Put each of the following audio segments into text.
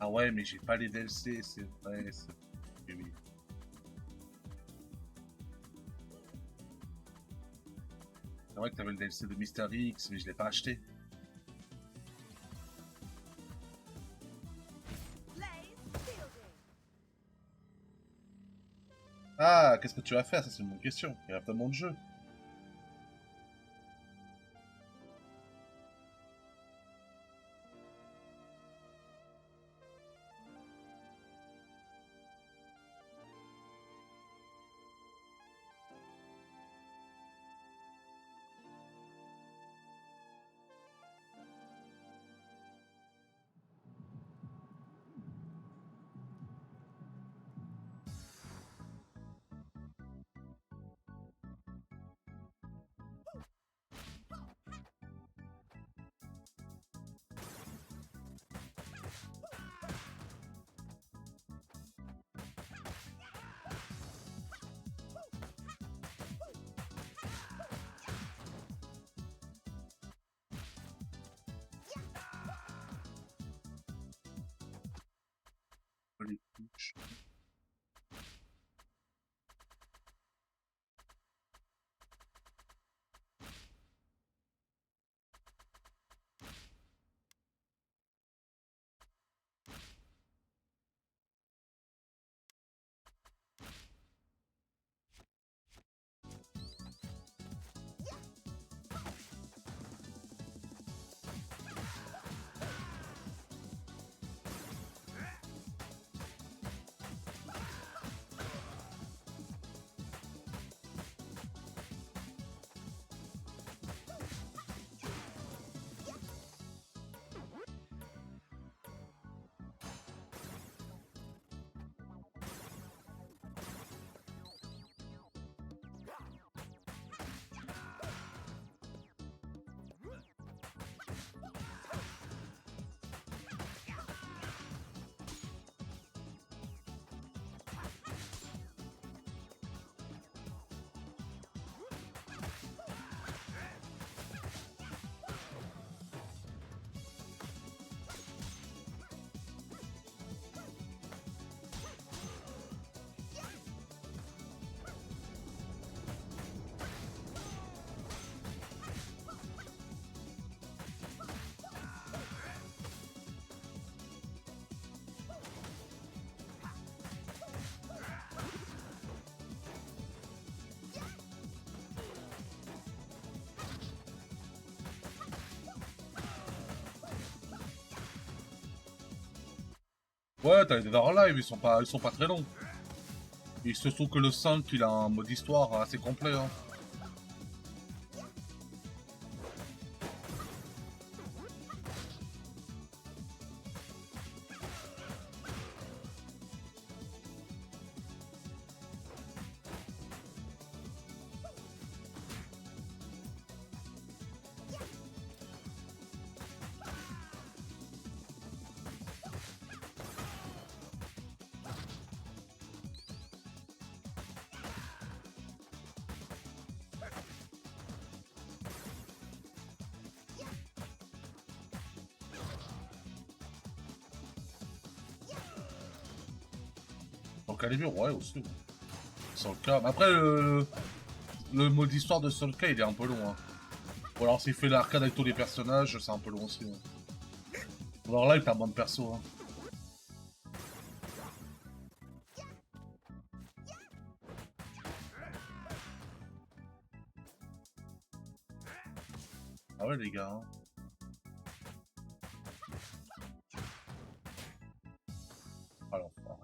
Ah ouais, mais j'ai pas les DLC, c'est vrai. Oui, oui. C'est vrai que t'avais le DLC de Mister X, mais je l'ai pas acheté. Ah, qu'est-ce que tu vas faire? Ça, c'est une bonne question. Il y a tellement de jeux. Les couches. Ouais, t'as les Dead or Alive, ils sont pas très longs. Il se trouve que le 5, il a un mode histoire assez complet. Hein. Dans Calibur, ouais, aussi. Ouais. Soul Calibur. Après, le mode histoire de Soul Calibur, il est un peu long. Hein. Ou alors, s'il fait l'arcade avec tous les personnages, c'est un peu long aussi. Ouais. Alors là, il t'a moins de perso. Hein. Ah ouais, les gars. Hein. Alors, ouais.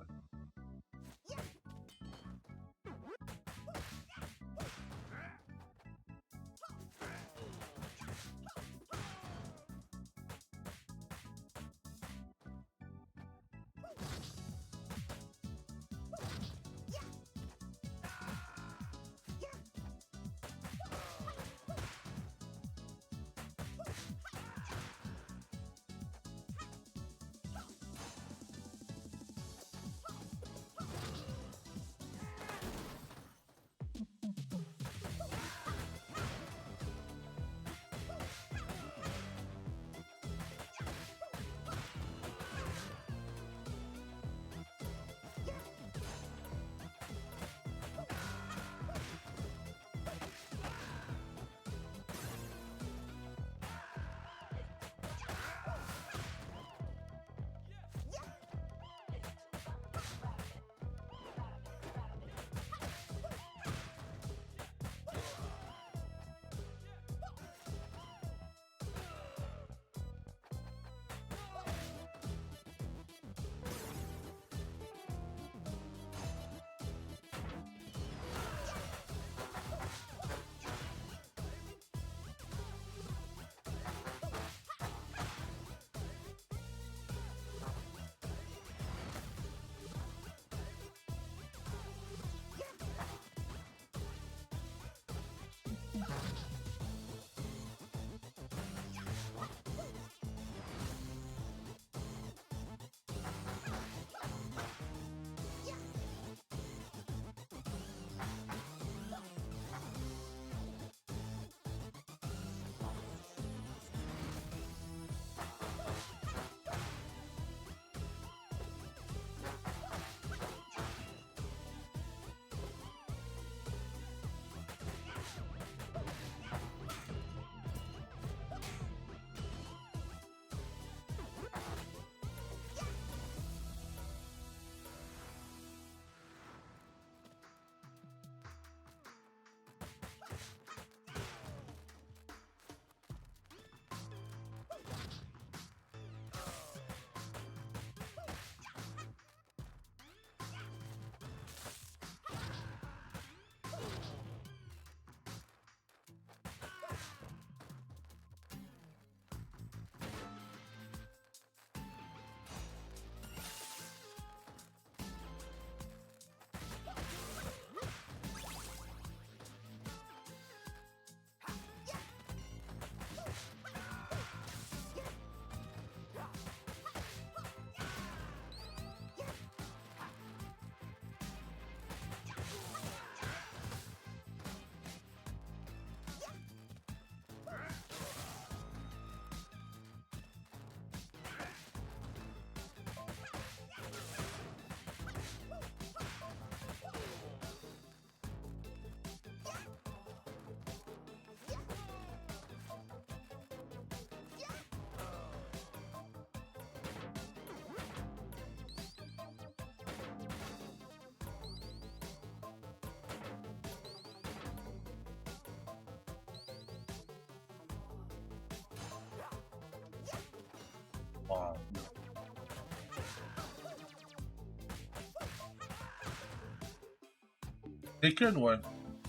Tekken, ouais.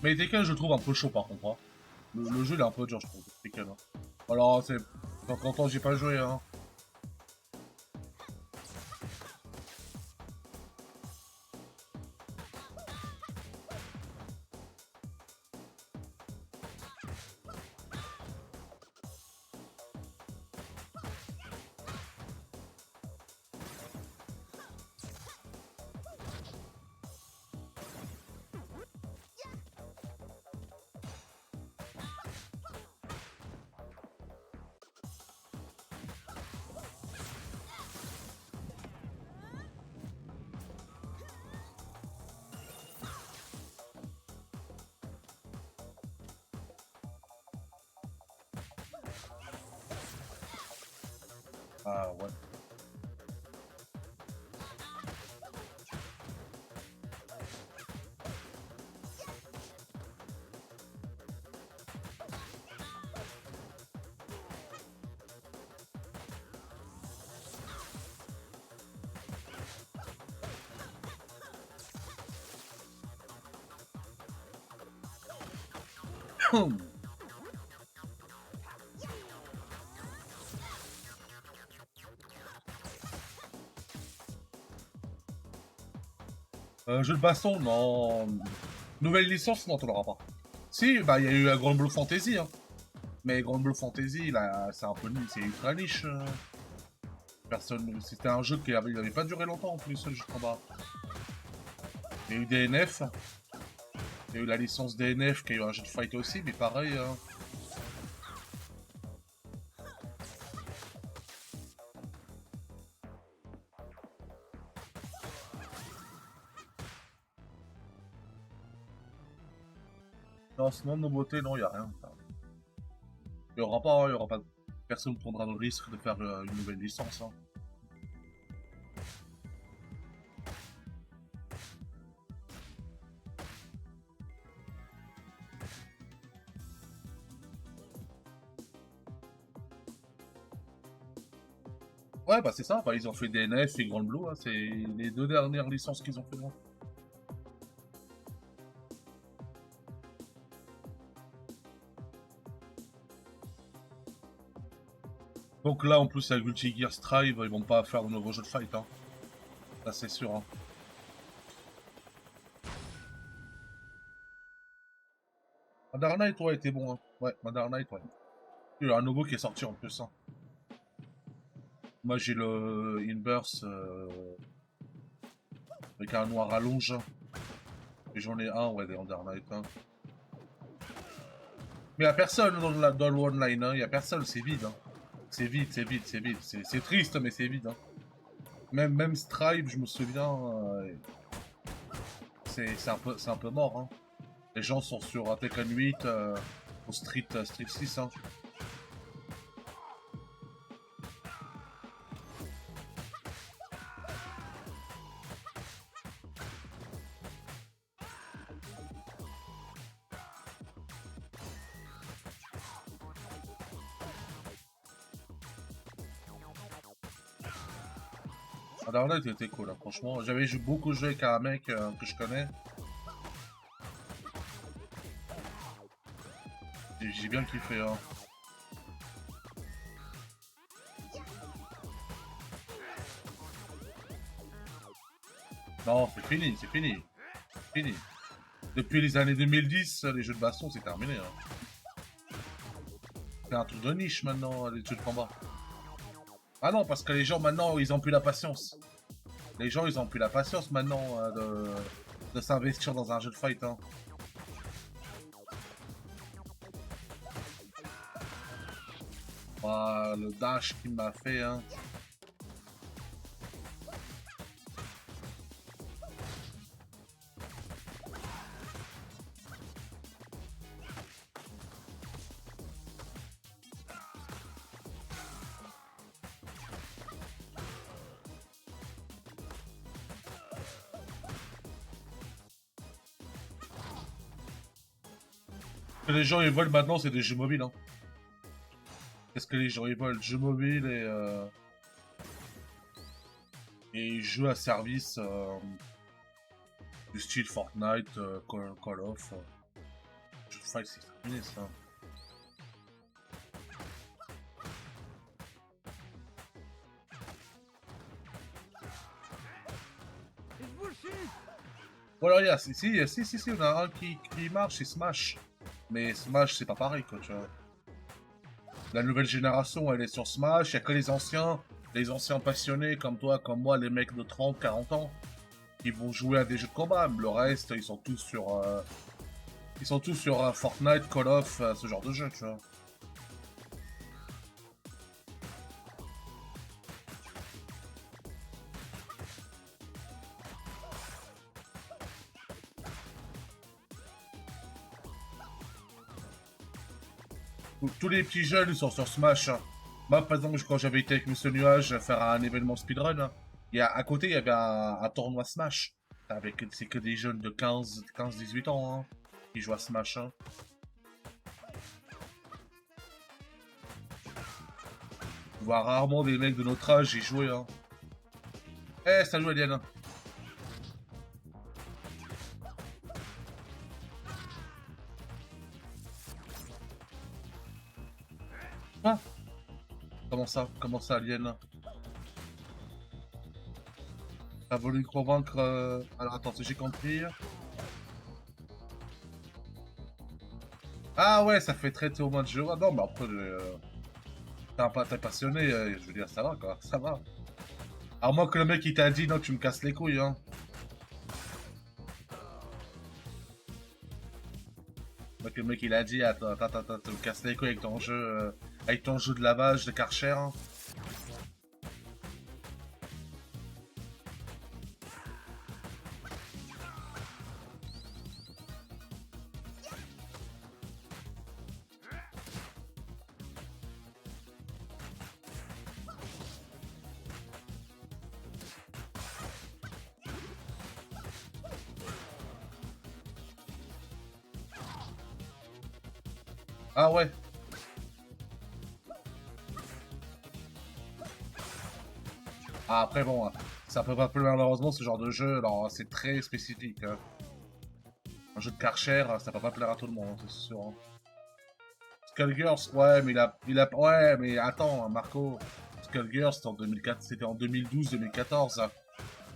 Mais Tekken, je le trouve un peu chaud par contre. Hein. Le jeu, il est un peu dur, je trouve. Tekken. Hein. Alors, c'est. Dans 30 ans, j'ai pas joué, hein. Ah, ouais. Jeu de baston, non. Nouvelle licence, non, tu l'auras pas. Si, bah, il y a eu la Grand Blue Fantasy, hein. Mais Grand Blue Fantasy, là, c'est un peu c'est ultra niche. Personne. C'était un jeu qui avait pas duré longtemps en plus, le jeu de combat. Il y a eu DNF. Il y a eu la licence DNF qui a eu un jeu de fight aussi, mais pareil. Hein. Non, sinon, de nouveauté, non, il n'y a rien. Il y aura pas, il y aura pas. Personne ne prendra le risque de faire une nouvelle licence. Hein. Ouais, bah c'est ça, bah, ils ont fait DNF et Grand Blue, hein. C'est les deux dernières licences qu'ils ont fait. Hein. Donc là, en plus, avec Guilty Gear Strive, ils vont pas faire de nouveaux jeux de fight. Hein. Ça, c'est sûr. Hein. Madar Knight, ouais, était bon. Hein. Ouais, Madar Knight, ouais. Il y a un nouveau qui est sorti en plus. Hein. Moi, j'ai le Inverse avec un noir à longe. Et j'en ai un, ouais, des Madar Knight. Hein. Mais il n'y a personne dans le online. Hein. Il n'y a personne, c'est vide. Hein. C'est vide, c'est vide, c'est vide. C'est triste, mais c'est vide. Hein. Même Stripe, je me souviens, c'est un peu mort. Hein. Les gens sont sur Tekken 8, au Street 6. Hein. Underlight était cool, hein, franchement. J'avais beaucoup joué avec un mec que je connais. J'ai bien kiffé. Hein. Non, c'est fini, c'est fini. C'est fini. Depuis les années 2010, les jeux de baston, c'est terminé. Hein. C'est un truc de niche maintenant, les jeux de combat. Ah non, parce que les gens maintenant, ils ont plus la patience. Les gens, ils ont plus la patience maintenant de s'investir dans un jeu de fight. Hein. Ah, le dash qu'il m'a fait. Hein. Ce que les gens ils veulent maintenant, c'est des jeux mobiles. Hein. Qu'est-ce que les gens ils veulent? Jeux mobiles et jeux à service. Du style Fortnite, Call of. Jeu de fight, c'est terminé ça. Voilà, il y a, si, on a un qui marche, c'est Smash. Mais Smash, c'est pas pareil, quoi, tu vois. La nouvelle génération, elle est sur Smash, il y a que les anciens passionnés comme toi, comme moi, les mecs de 30, 40 ans, qui vont jouer à des jeux de combat. Le reste, ils sont tous sur Fortnite, Call of, ce genre de jeu, tu vois. Tous les petits jeunes ils sont sur Smash, hein. Moi, par exemple, quand j'avais été avec Monsieur Nuage faire un événement speedrun, hein, à côté, il y avait un tournoi Smash. C'est que des jeunes de 15-18 ans hein, qui jouent à Smash. Hein. On voit rarement des mecs de notre âge y jouer. Hein. Eh, salut Alien. Ah, comment ça, Alien? T'as voulu convaincre... Alors attends, si j'ai compris... Ah ouais, ça fait traiter au moins de jeu. Ah non, mais après, t'es passionné, je veux dire, ça va quoi, ça va. À moins que le mec il t'a dit non, tu me casses les couilles, hein. Donc le mec il a dit attends, tu me casses les couilles avec ton jeu de lavage de Karcher. Hein. Ah ouais. Ah, après bon, ça peut pas plus malheureusement ce genre de jeu, alors c'est très spécifique. Hein. Un jeu de Karcher, ça peut pas plaire à tout le monde, c'est sûr. Hein. Skullgirls, ouais, mais ouais, mais attends, Marco, Skullgirls, c'était en 2012-2014.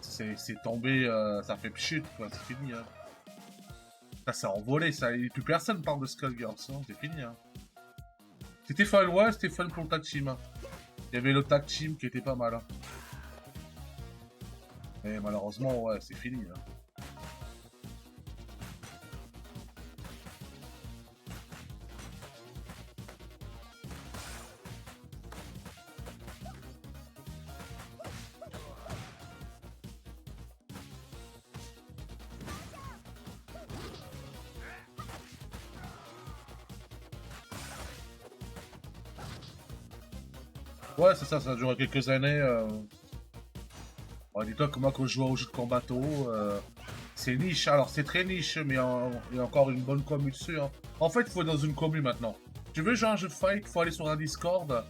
C'est tombé, ça fait pchut, quoi, c'est fini. Hein. Ça s'est envolé, ça, et plus personne parle de Skullgirls, hein, c'est fini. Hein. C'était fun, ouais, c'était fun pour le tag team. Hein. Il y avait le tag team qui était pas mal. Hein. Mais malheureusement, ouais, c'est fini. Hein. Ouais, c'est ça, ça a duré quelques années. Ouais, dis-toi que moi, quand je joue au jeu de combatto, c'est niche. Alors, c'est très niche, mais il y a encore une bonne commu dessus. Hein. En fait, il faut être dans une commu maintenant. Tu veux jouer à un jeu de fight, il faut aller sur un Discord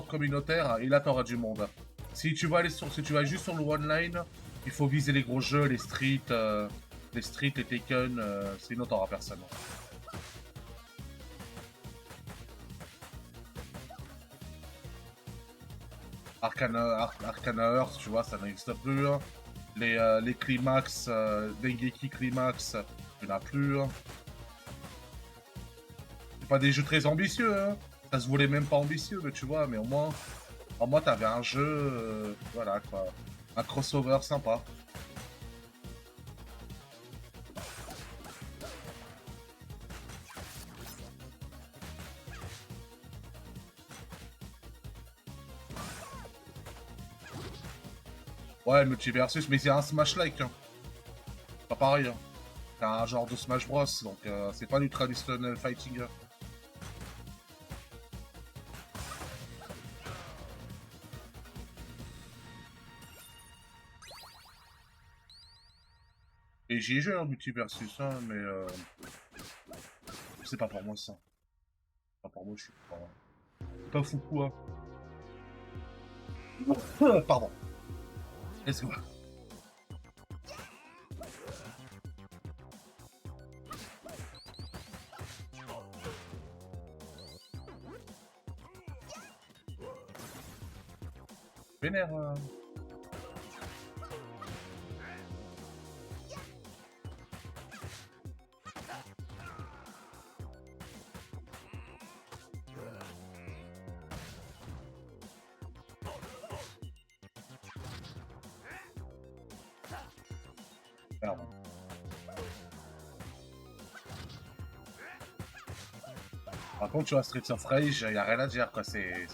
communautaire, et là, t'auras du monde. Si tu vas juste sur le online, il faut viser les gros jeux, les Street, les Taken, sinon t'auras personne. Arcana Earth, tu vois, ça n'existe plus. Hein. Les Climax, Dengeki Climax, il n'y en a plus. Hein. C'est pas des jeux très ambitieux, hein. Ça se voulait même pas ambitieux, mais tu vois, mais au moins t'avais un jeu, voilà quoi. Un crossover sympa. Ouais, Multiversus, mais c'est un Smash-like. Hein. Pas pareil. Hein. C'est un genre de Smash Bros, donc c'est pas du traditionnel fighting. Hein. Et j'y ai joué en Multiversus, hein, mais c'est pas pour moi ça. Pas pour moi, je suis pas fou quoi. Pardon. Excuse-moi. vénère. Merde. Par contre, tu vois, Streets of Rage, y a rien à dire, quoi. C'est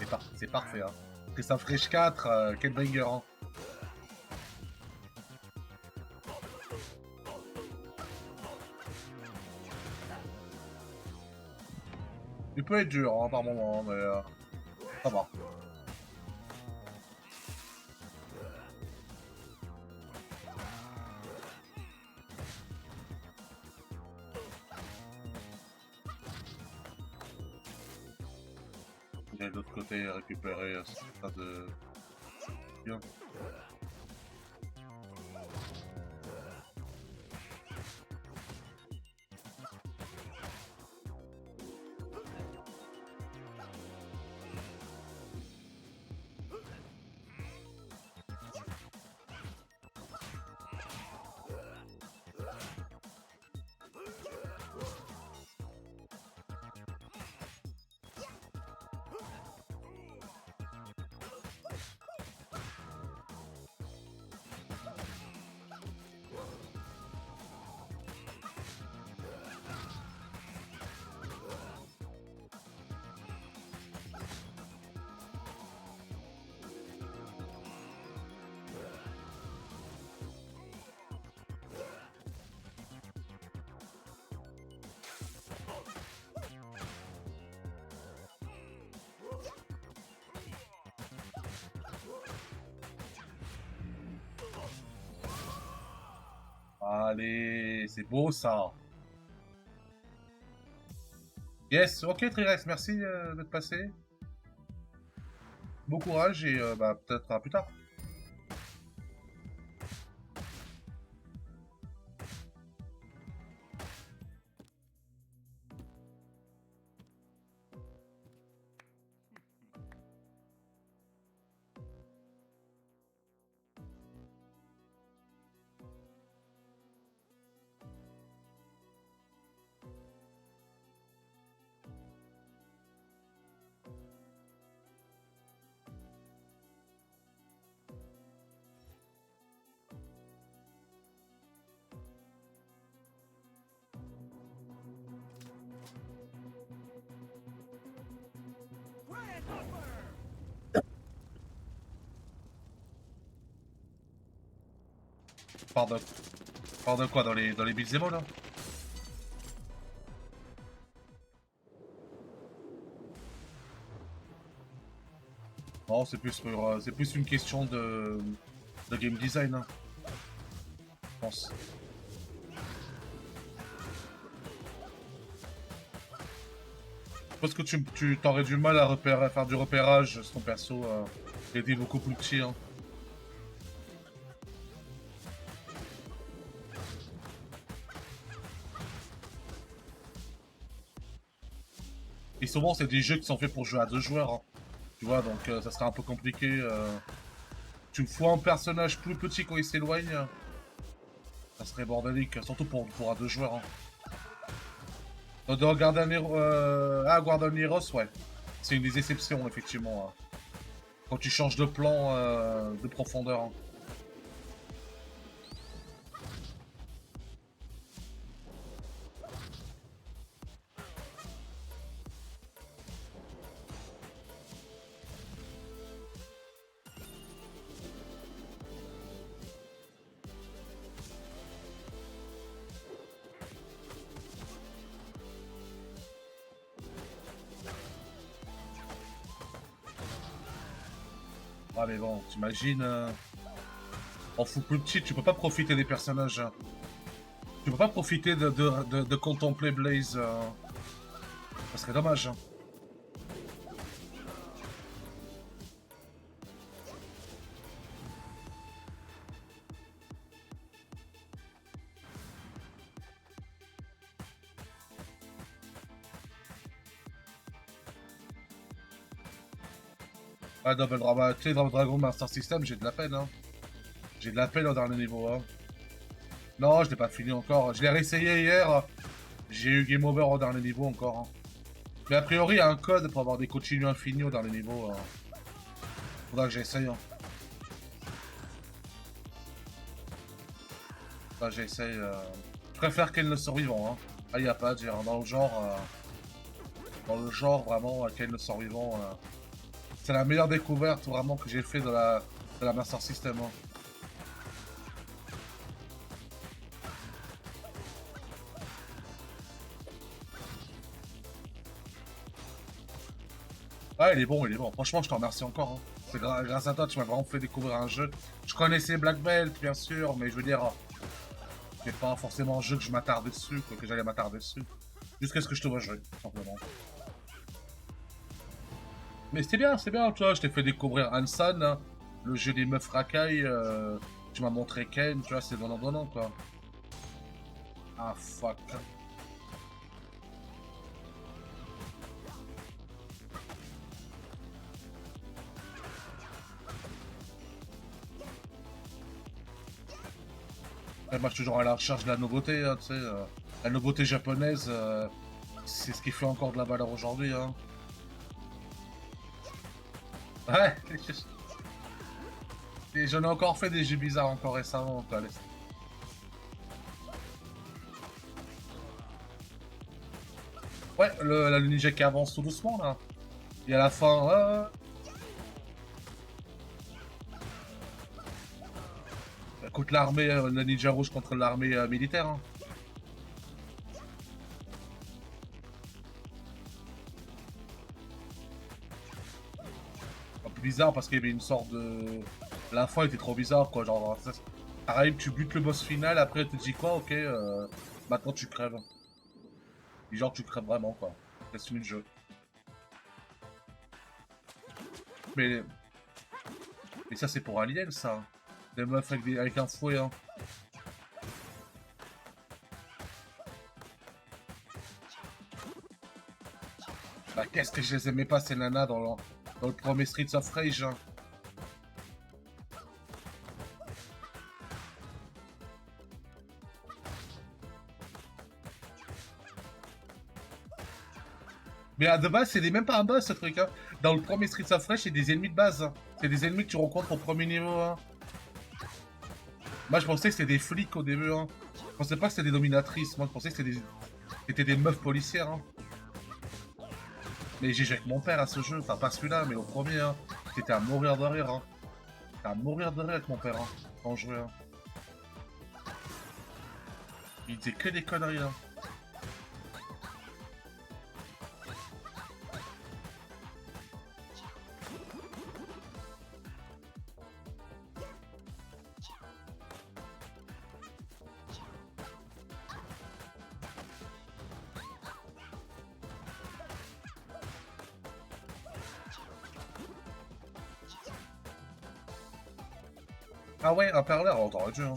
parfait, hein. Streets of Rage 4, quel banger, hein. Il peut être dur, hein, par moment, mais ça va. Et de l'autre côté, récupérer ce tas de... Bien. Allez, c'est beau ça. Yes, ok Trirex, merci d'être passé. Bon courage et bah, peut-être à plus tard. Pardon. Pardon quoi, dans les beat'em all, là? Non, c'est plus une question de game design, hein, je pense. Je pense que tu t'aurais du mal à faire du repérage sur ton perso. Il était beaucoup plus petit, hein. Et souvent, c'est des jeux qui sont faits pour jouer à 2 joueurs, hein. Tu vois, donc ça serait un peu compliqué. Tu me fous un personnage plus petit quand il s'éloigne, ça serait bordélique, surtout pour à 2 joueurs, hein. Dans Guardian Heroes, ouais. C'est une des exceptions, effectivement, hein. Quand tu changes de plan de profondeur, hein. Ah mais bon, t'imagines, en fou plus petit, tu peux pas profiter des personnages, hein. Tu peux pas profiter de contempler Blaze. Ça serait dommage, hein. Ah, Double Dragon, tu sais, Double Dragon Master System, j'ai de la peine, hein. J'ai de la peine au dernier niveau, hein. Non, je l'ai pas fini encore. Je l'ai réessayé hier. J'ai eu Game Over au dernier niveau encore, hein. Mais a priori, il y a un code pour avoir des continues infinis au dernier niveau. Faudra que j'essaye, hein. Faudra que j'essaye. Je préfère Ken le survivant, hein. Ah, y a pas, dire, dans le genre. Dans le genre, vraiment, Ken le survivant. C'est la meilleure découverte vraiment que j'ai fait de la Master System, hein. Ah, il est bon, il est bon. Franchement, je te remercie encore, hein. C'est grâce à toi, tu m'as vraiment fait découvrir un jeu. Je connaissais Black Belt, bien sûr, mais je veux dire, c'est pas forcément un jeu que je m'attarde dessus, quoi, que j'allais m'attarder dessus. Jusqu'à ce que je te vois jouer, tout simplement. Mais c'est bien, tu vois, je t'ai fait découvrir Hansan, hein, le jeu des meufs racailles, tu m'as montré Ken, tu vois, c'est donnant-donnant, quoi. Ah, fuck. Et moi, je suis toujours à la recherche de la nouveauté, hein, tu sais. La nouveauté japonaise, c'est ce qui fait encore de la valeur aujourd'hui, hein. Ouais, et j'en ai encore fait des jeux bizarres encore récemment, quoi. Ouais, le ninja qui avance tout doucement, là. Et à la fin, contre l'armée, le ninja rouge contre l'armée militaire, hein. Un peu bizarre parce qu'il y avait une sorte de... La fin était trop bizarre, quoi. Genre, t'arrives, tu butes le boss final, après tu te dis quoi, ok, maintenant tu crèves. Et genre, tu crèves vraiment, quoi. C'est fini le jeu. Mais, mais ça, c'est pour Alien, ça. Des meufs avec, avec un fouet, hein. Bah, qu'est-ce que je les aimais pas, ces nanas, dans le premier Streets of Rage, hein. Mais à de base, c'est même pas un boss, ce truc, hein. Dans le premier Streets of Rage, c'est des ennemis de base, hein. C'est des ennemis que tu rencontres au premier niveau, hein. Moi, je pensais que c'était des flics au début, hein. Je pensais pas que c'était des dominatrices. Moi, je pensais que c'était des meufs policières, hein. Mais j'ai joué avec mon père à ce jeu. Enfin, pas celui-là, mais au premier, hein. C'était à mourir de rire, hein. C'était à mourir de rire avec mon père, hein. Quand je jouais, hein. Il disait que des conneries, hein. Ah ouais, un perleur, oh, t'aurais dû, hein.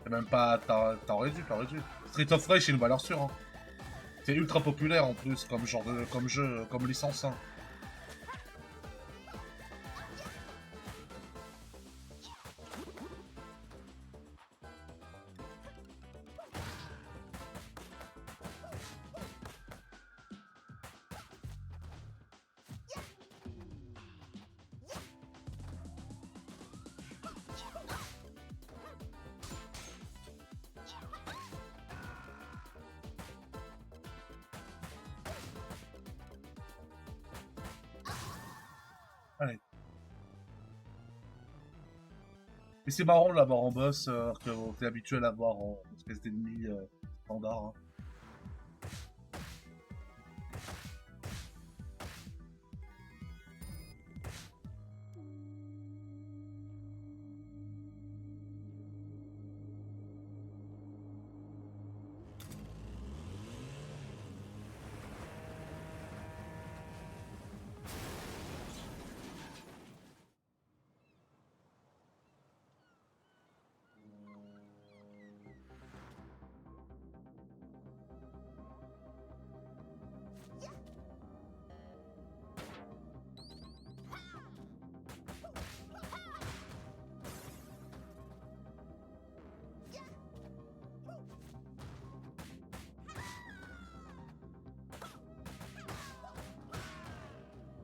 C'est même pas... t'aurais dû. Street of Rage, c'est une valeur sûre, hein. C'est ultra populaire, en plus, comme genre de... comme jeu, comme licence, hein. Allez. Mais c'est marrant de l'avoir en boss, alors que t'es habitué à l'avoir en espèce d'ennemi standard, hein.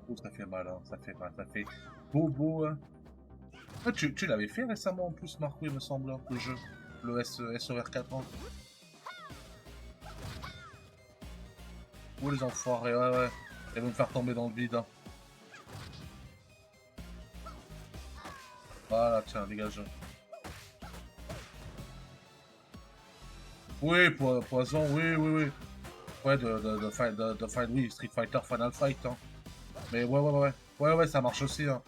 Oh, ça fait mal, hein. Ça fait mal, ça fait bobo, hein. Ah, tu l'avais fait récemment en plus, Marco, il me semble, hein, le jeu. Le SOR 4 ans. Oh les enfoirés, ouais, ouais. Ils vont me faire tomber dans le vide. Hein. Voilà, tiens, dégage. Oui, poison, oui, oui, oui. Ouais, oui, Street Fighter, Final Fight. Hein. Mais ouais, ouais, ouais. Ouais, ouais, ça marche aussi. Hein.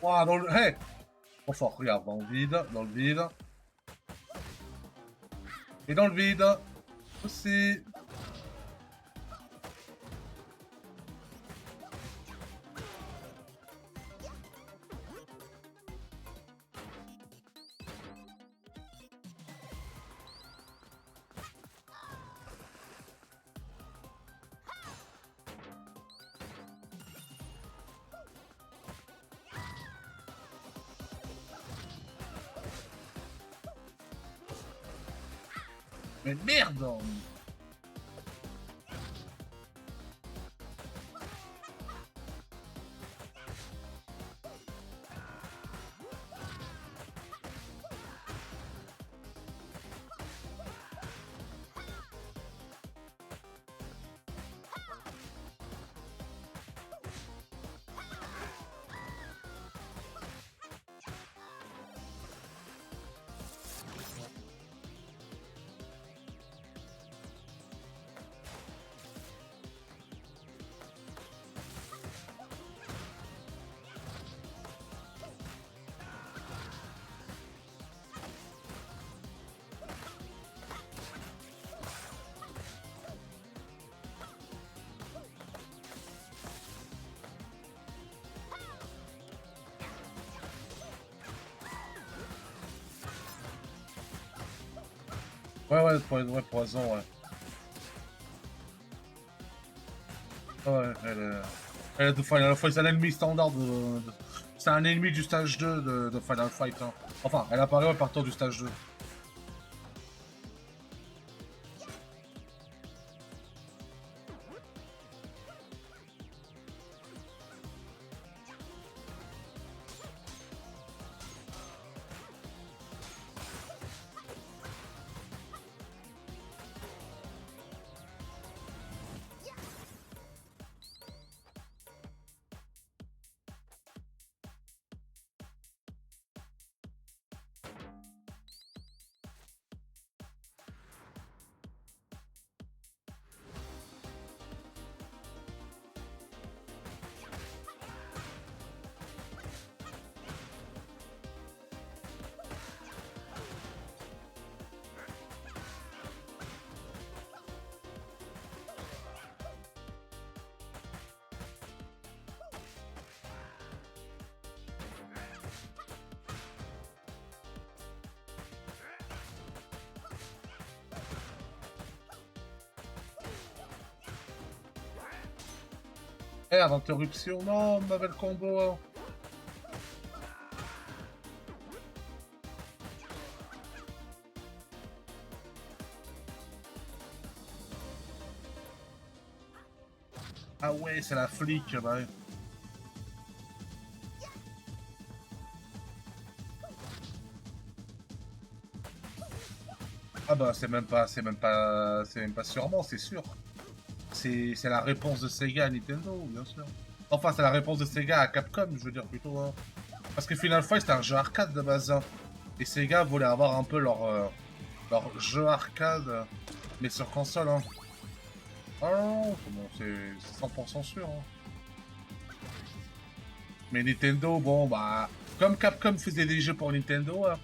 Ouah, dans le... Hey! Trop fort, regarde, dans le vide, dans le vide. Et dans le vide aussi. Mais merde! Ouais, ouais, poison, ouais. Ouais, elle est de Final Fight, c'est un ennemi standard c'est un ennemi du stage 2 de Final Fight. Hein. Enfin, elle apparaît à partir du stage 2. Merde, interruption, non, mauvais combo. Hein. Ah ouais, c'est la flic, bah. Ah bah c'est même pas sûrement, c'est sûr. C'est la réponse de Sega à Nintendo, bien sûr. Enfin, c'est la réponse de Sega à Capcom, je veux dire plutôt. Hein. Parce que Final Fight, c'était un jeu arcade de base. Hein. Et Sega voulait avoir un peu leur jeu arcade, mais sur console. Hein. Ah non, bon, c'est 100% sûr. Hein. Mais Nintendo, bon, bah, comme Capcom faisait des jeux pour Nintendo, hein,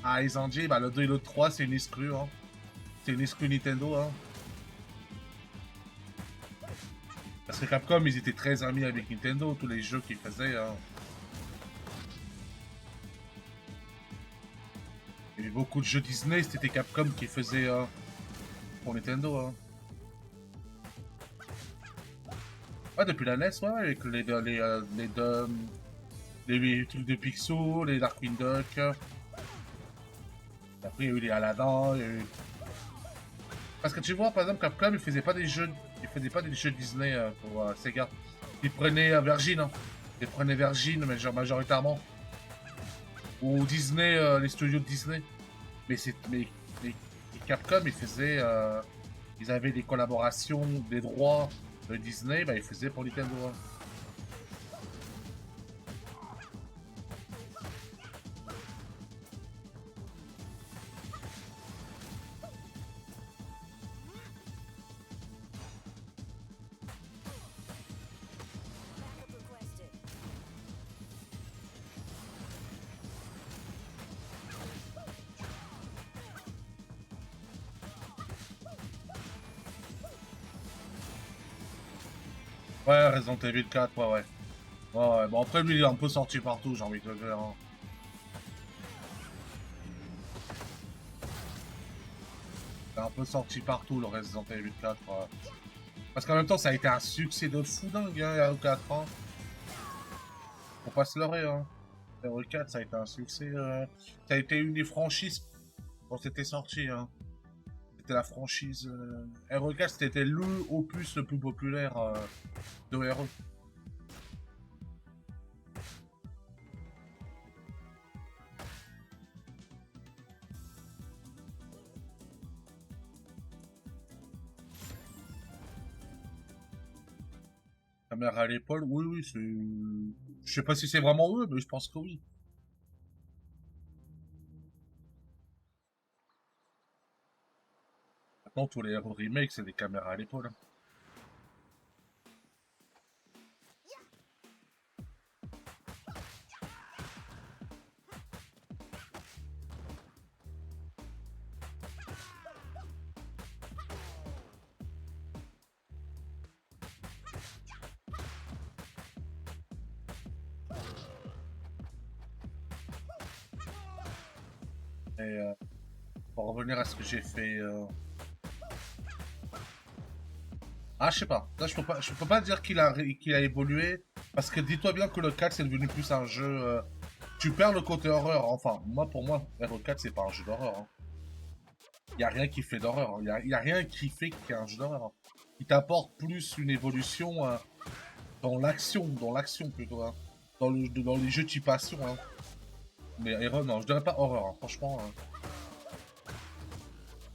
ah, ils ont dit, bah, le 2 et le 3, c'est une exclue. Hein. C'est une exclue Nintendo. Hein. Parce que Capcom, ils étaient très amis avec Nintendo, tous les jeux qu'ils faisaient. Hein. Il y avait beaucoup de jeux Disney, c'était Capcom qui faisait pour Nintendo. Hein. Ah, depuis la NES, ouais, avec les trucs de Picsou, les Darkwing Duck. Après, il y a eu les Aladdin, il y a eu... Parce que tu vois, par exemple, Capcom, il faisait pas des jeux Disney pour Sega. Ils prenaient Virgin, hein. Ils prenaient Virgin, mais genre majoritairement. Ou Disney, les studios de Disney. Mais Capcom, ils avaient des collaborations, des droits de Disney, bah ils faisaient pour Nintendo, hein. Ouais, Resident Evil 4, ouais, ouais. Ouais, ouais. Bon, après, lui, il est un peu sorti partout, j'ai envie de dire, hein. Il est un peu sorti partout, le Resident Evil 4. Parce qu'en même temps, ça a été un succès de fou dingue, hein, il y a 4 ans. Faut pas se leurrer, hein. RE4, ça a été un succès. Ça a été une des franchises quand c'était sorti, hein. C'était la franchise. RE4, c'était le opus le plus populaire de RE. Caméra à l'épaule, oui, oui, c'est. Je sais pas si c'est vraiment eux, mais je pense que oui. Maintenant, tous les RE remakes, c'est des caméras à l'épaule, hein. Et pour revenir à ce que j'ai fait. Ah, je sais pas. Là, je peux pas dire qu'il a évolué. Parce que dis-toi bien que le 4, c'est devenu plus un jeu. Tu perds le côté horreur. Enfin, moi, pour moi, RE4, c'est pas un jeu d'horreur, hein. Y a rien qui fait d'horreur, hein. Y a rien qui fait qu'il y a un jeu d'horreur, hein. Il t'apporte plus une évolution dans l'action plutôt, hein. Dans les jeux type passion, hein. Mais RE, non, je dirais pas horreur, hein. Franchement.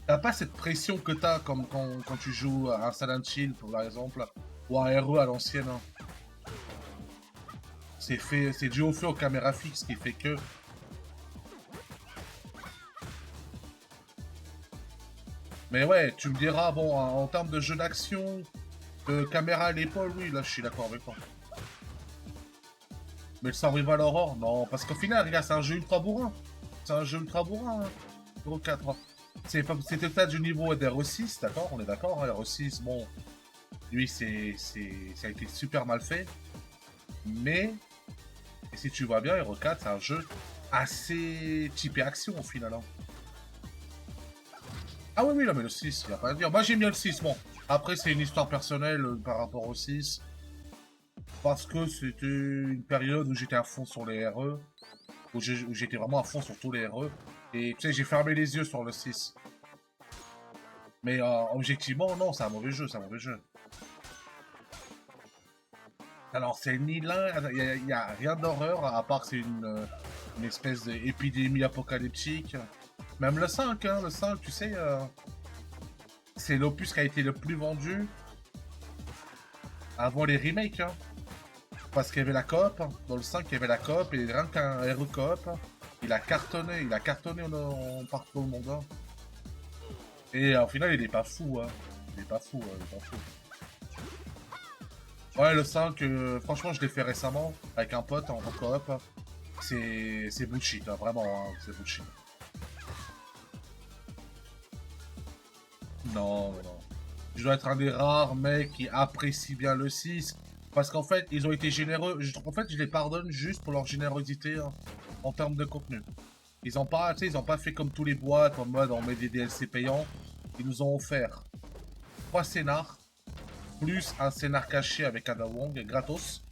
T'as pas cette pression que t'as comme quand tu joues à un Silent Hill, par exemple, ou à un RE à l'ancienne, hein. C'est dû au fait aux caméras fixes qui fait que. Mais ouais, tu me diras, bon, en termes de jeu d'action, de caméra à l'épaule, oui, là je suis d'accord avec toi. Mais le Survival Horror, non, parce qu'au final, regarde, c'est un jeu ultra bourrin. C'est un jeu ultra bourrin, hein. Euro 4. C'était peut-être du niveau d'RE6, d'accord, on est d'accord, hein, RE6, bon, lui, ça a été super mal fait. Mais, et si tu vois bien, RE4, c'est un jeu assez typé action au final, hein. Ah oui, oui, non, mais le 6, il n'y a pas à dire. Moi, j'aime bien le 6, bon. Après, c'est une histoire personnelle par rapport au 6. Parce que c'était une période où j'étais à fond sur les RE. Où j'étais vraiment à fond sur tous les RE. Et tu sais, j'ai fermé les yeux sur le 6. Mais objectivement, non, c'est un mauvais jeu, c'est un mauvais jeu. Alors, c'est ni l'un, il n'y a rien d'horreur, à part que c'est une espèce d'épidémie apocalyptique. Même le 5, hein, le 5, tu sais, c'est l'opus qui a été le plus vendu avant les remakes, hein. Parce qu'il y avait la coop, dans le 5 il y avait la coop, et rien qu'un RE coop, il a cartonné partout dans le monde, hein. Et au final, il est pas fou, hein. Il est pas fou, il est pas fou. Ouais, le 5, franchement, je l'ai fait récemment, avec un pote en coop. C'est bullshit, hein, vraiment, hein, c'est bullshit. Non, non. Je dois être un des rares mecs qui apprécie bien le 6. Parce qu'en fait, ils ont été généreux. En fait, je les pardonne juste pour leur générosité, hein, en termes de contenu. Ils ont pas, tu sais, ils ont pas fait comme tous les boîtes en mode on met des DLC payants. Ils nous ont offert 3 scénars plus un scénar caché avec Ada Wong gratos.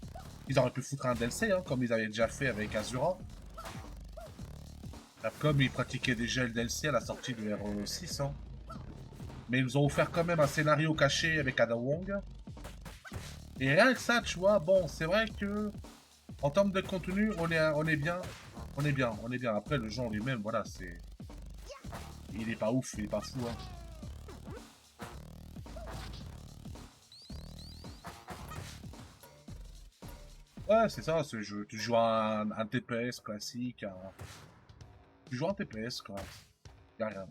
Ils auraient pu foutre un DLC, hein, comme ils avaient déjà fait avec Azura. Capcom, ils pratiquaient déjà le DLC à la sortie du RE6. Hein. Mais ils nous ont offert quand même un scénario caché avec Ada Wong. Et rien que ça, tu vois, bon, c'est vrai que en termes de contenu, on est bien. On est bien, on est bien. Après, le jeu en lui-même, voilà, c'est... Il est pas ouf, il est pas fou, hein. Ouais, c'est ça, ce jeu. Tu joues un TPS classique, tu joues un TPS, quoi. Y'a rien.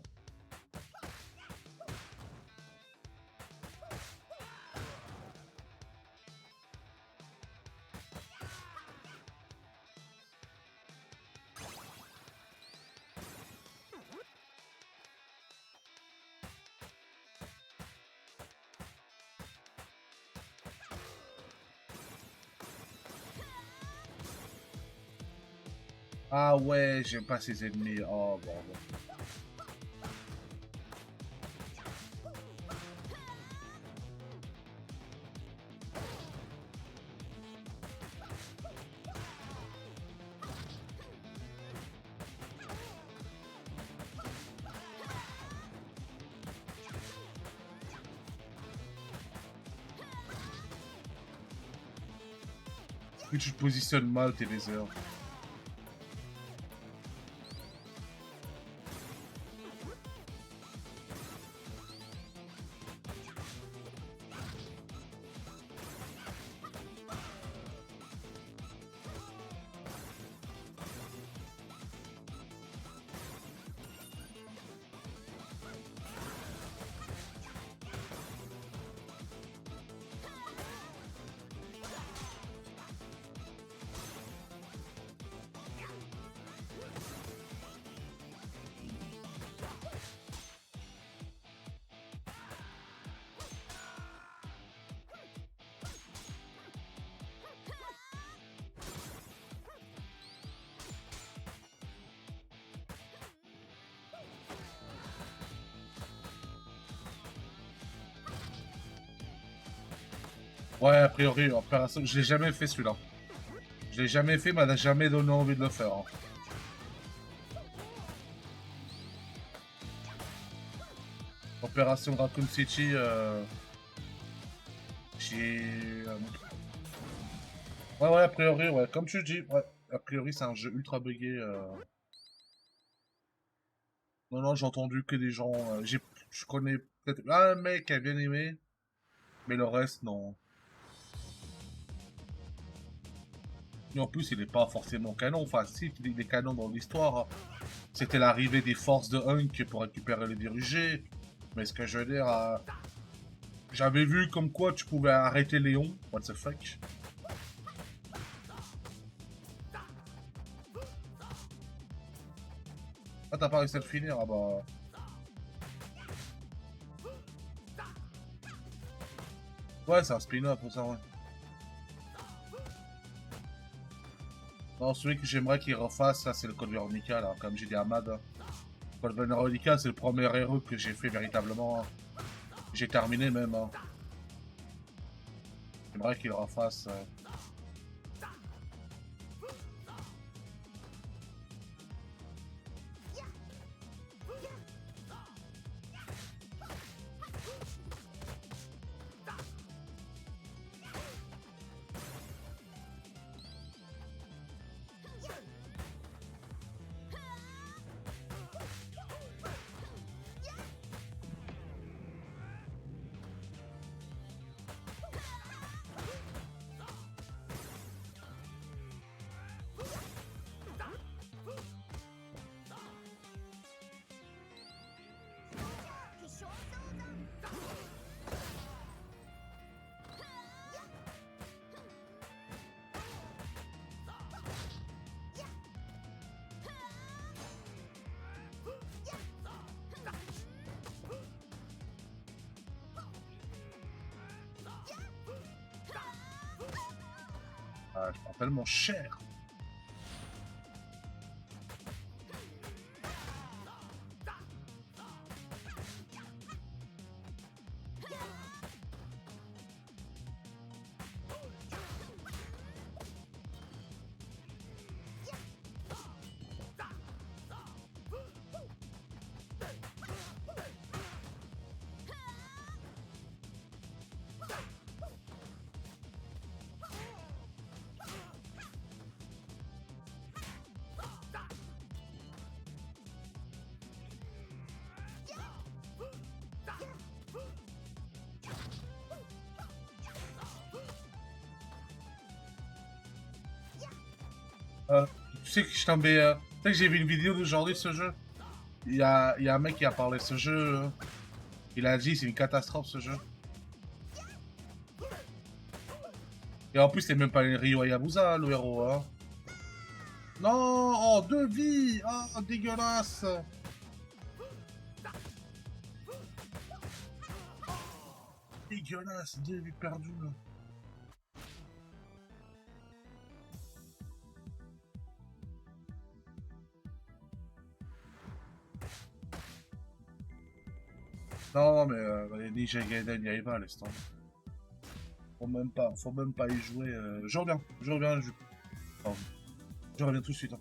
Ah ouais, j'aime pas ces ennemis. Oh, bon, bon. Plus tu te positionnes mal, t'es laser. Ouais, a priori, opération, je l'ai jamais fait celui-là. Je l'ai jamais fait, m'a jamais donné envie de le faire. Hein. Opération Raccoon City, j'ai... Ouais, ouais, a priori, ouais, comme tu dis, ouais. A priori, c'est un jeu ultra buggé. Non, non, j'ai entendu que des gens... je connais peut-être un mec qui a bien aimé, mais le reste, non. Et en plus, il n'est pas forcément canon. Enfin, si, il est canon dans l'histoire. Hein. C'était l'arrivée des forces de Hunk pour récupérer le virus G. Mais ce que je veux dire, j'avais vu comme quoi tu pouvais arrêter Léon. What the fuck? Ah, t'as pas réussi à le finir? Ah bah... Ouais, c'est un spin-off, ça, ouais. Non, celui que j'aimerais qu'il refasse, ça, c'est le Code Veronica, là, comme j'ai dit à Ahmad. Hein. Code Veronica, c'est le premier héros que j'ai fait véritablement. Hein. J'ai terminé même. Hein. J'aimerais qu'il refasse. Ah, je prends tellement cher. Euh, Tu sais que je tombais. Tu sais que j'ai vu une vidéo d'aujourd'hui de ce jeu. Il y a un mec qui a parlé de ce jeu. Il a dit c'est une catastrophe ce jeu. Et en plus, c'est même pas les Ryo Hayabusa, le héros. Hein. Non, oh, 2 vies. Oh, dégueulasse. Dégueulasse, 2 vies perdues. Non, mais les Ninja Gaiden, il y avait pas à l'instant. Faut même pas y jouer. Je reviens, pardon. Je reviens tout de suite. Hein.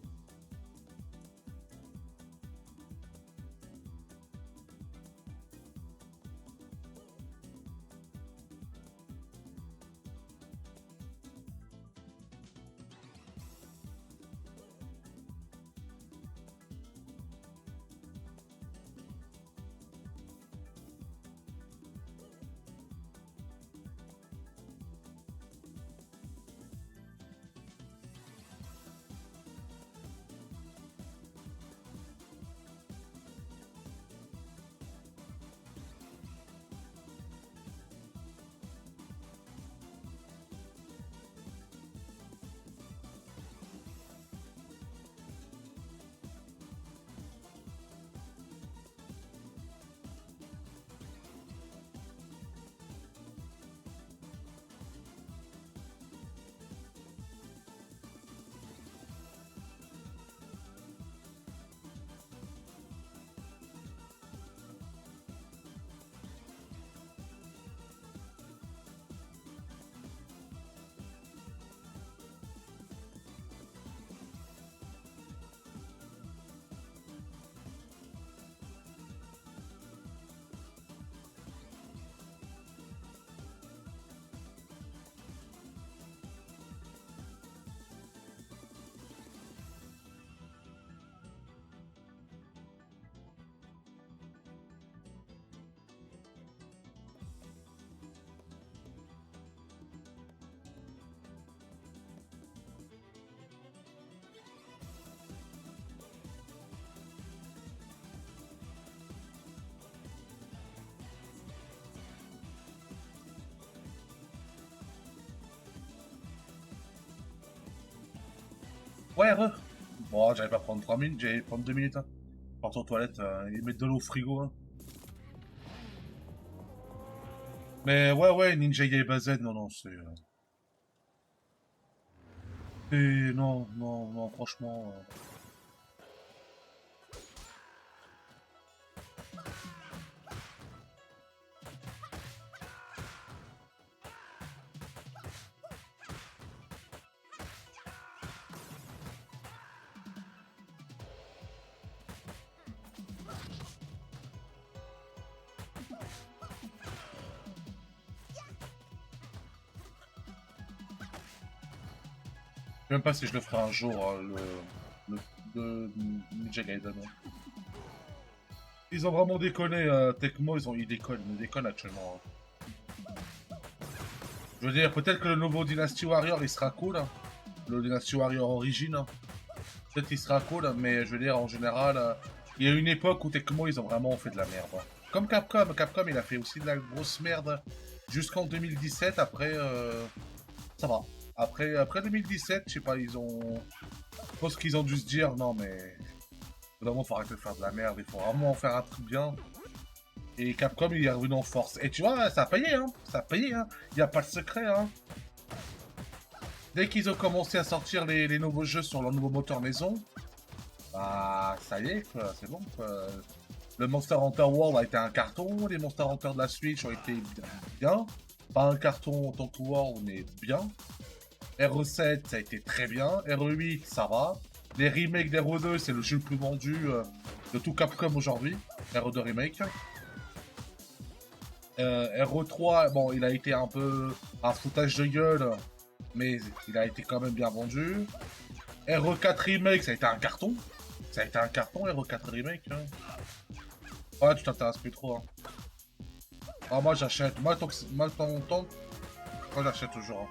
Ouais, Bon, j'allais pas prendre 3 minutes, j'allais prendre 2 minutes. Hein. Porte aux toilettes et mettre de l'eau au frigo. Hein. Mais ouais, Ninja Gaiden Z, non, non, c'est. Non, non, non, franchement. Je sais même pas si je le ferai un jour, le Ninja Gaiden. Hein. Ils ont vraiment déconné, Tecmo, ils déconnent actuellement. Hein. Je veux dire, peut-être que le nouveau Dynasty Warrior, il sera cool. Hein. Le Dynasty Warrior Origin. Hein. Peut-être qu'il sera cool, mais je veux dire, en général, il y a une époque où Tecmo, ils ont vraiment fait de la merde. Hein. Comme Capcom. Capcom, il a fait aussi de la grosse merde jusqu'en 2017. Après, ça va. Après 2017, je sais pas, je pense qu'ils ont dû se dire, non, mais vraiment, faut arrêter de faire de la merde, il faut vraiment faire un truc bien. Et Capcom, il est revenu en force. Et tu vois, ça a payé, hein. Ça a payé, hein. Il n'y a pas de secret, hein. Dès qu'ils ont commencé à sortir les nouveaux jeux sur leur nouveau moteur maison, bah, ça y est, quoi. C'est bon, quoi. Le Monster Hunter World a été un carton. Les Monster Hunter de la Switch ont été bien. Pas un carton en tant que World, mais bien. RE7, ça a été très bien. RE8, ça va. Les remakes d'RE2, c'est le jeu le plus vendu de tout Capcom aujourd'hui. RE2 Remake. RE3, bon, il a été un peu un foutage de gueule, mais il a été quand même bien vendu. RE4 Remake, ça a été un carton. Ça a été un carton, RE4 Remake. Hein. Ouais, tu t'intéresses plus trop. Hein. Ah, moi j'achète. Moi, moi j'achète toujours. Hein.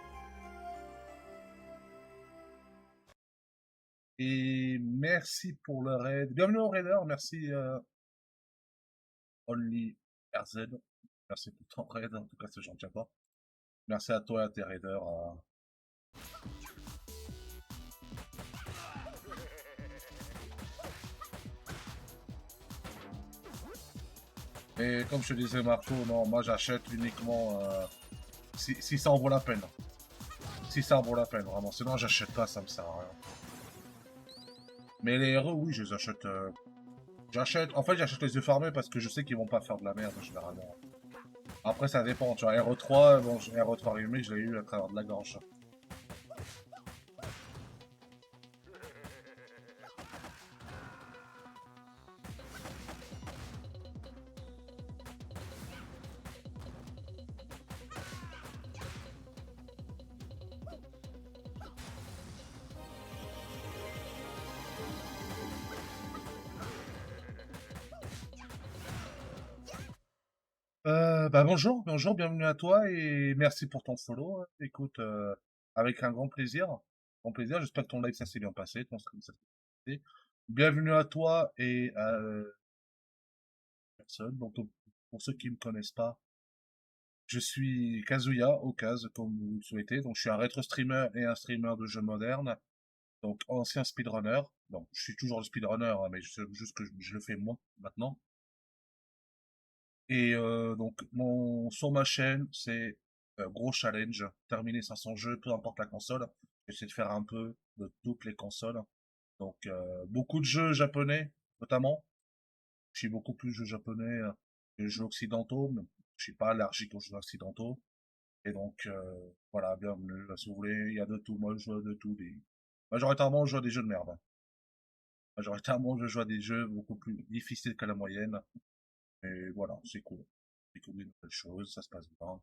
Et merci pour le raid. Bienvenue au raider, merci Only RZ. Merci pour ton raid, en tout cas c'est gentil à toi. Merci à toi et à tes raiders. Et comme je te disais Marco, non, moi j'achète uniquement si ça en vaut la peine. Si ça en vaut la peine, vraiment. Sinon j'achète pas, ça me sert à rien. Mais les héros, oui, je les achète. J'achète. En fait, j'achète les yeux fermés parce que je sais qu'ils vont pas faire de la merde généralement. Après, ça dépend. Tu vois, RE3, bon, RE3 Remake, je l'ai eu à travers de la gorge. Bah bonjour, bonjour, bienvenue à toi et merci pour ton follow. Écoute, avec un grand plaisir. Grand plaisir, j'espère que ton live ça s'est bien passé, ton stream ça s'est bien passé. Bienvenue à toi et à personne. Donc pour ceux qui me connaissent pas, je suis Kazuya, Okaz, comme vous le souhaitez. Donc je suis un rétro streamer et un streamer de jeux modernes. Donc ancien speedrunner. Donc je suis toujours le speedrunner, hein, mais juste que je le fais moins maintenant. Et donc sur ma chaîne, c'est gros challenge, terminer 500 jeux, peu importe la console. J'essaie de faire un peu de toutes les consoles. Donc beaucoup de jeux japonais, notamment. Je suis beaucoup plus jeux japonais que jeux occidentaux, mais je suis pas allergique aux jeux occidentaux. Et donc voilà, bienvenue. Si vous voulez, il y a de tout. Moi, je joue à de tout. Majoritairement, je joue à des jeux de merde. Majoritairement, je joue à des jeux beaucoup plus difficiles que la moyenne. Et voilà, c'est cool. Découvrir de nouvelles choses, ça se passe bien.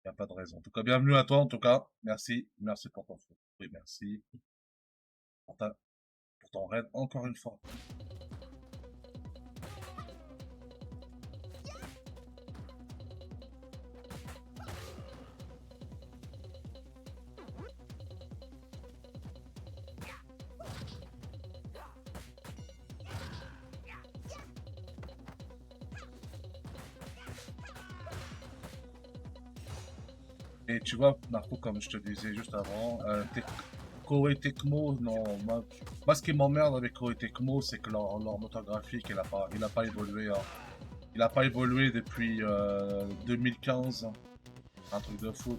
Il n'y a pas de raison. En tout cas, bienvenue à toi, en tout cas. Merci. Merci pour ton follow. Oui, merci pour ton raid encore une fois. Et tu vois, Marco, comme je te disais juste avant, Koei Tecmo, non, moi, ce qui m'emmerde avec Koei Tecmo, c'est que leur moteur graphique, il a pas évolué. Hein. Il a pas évolué depuis 2015. Un truc de fou,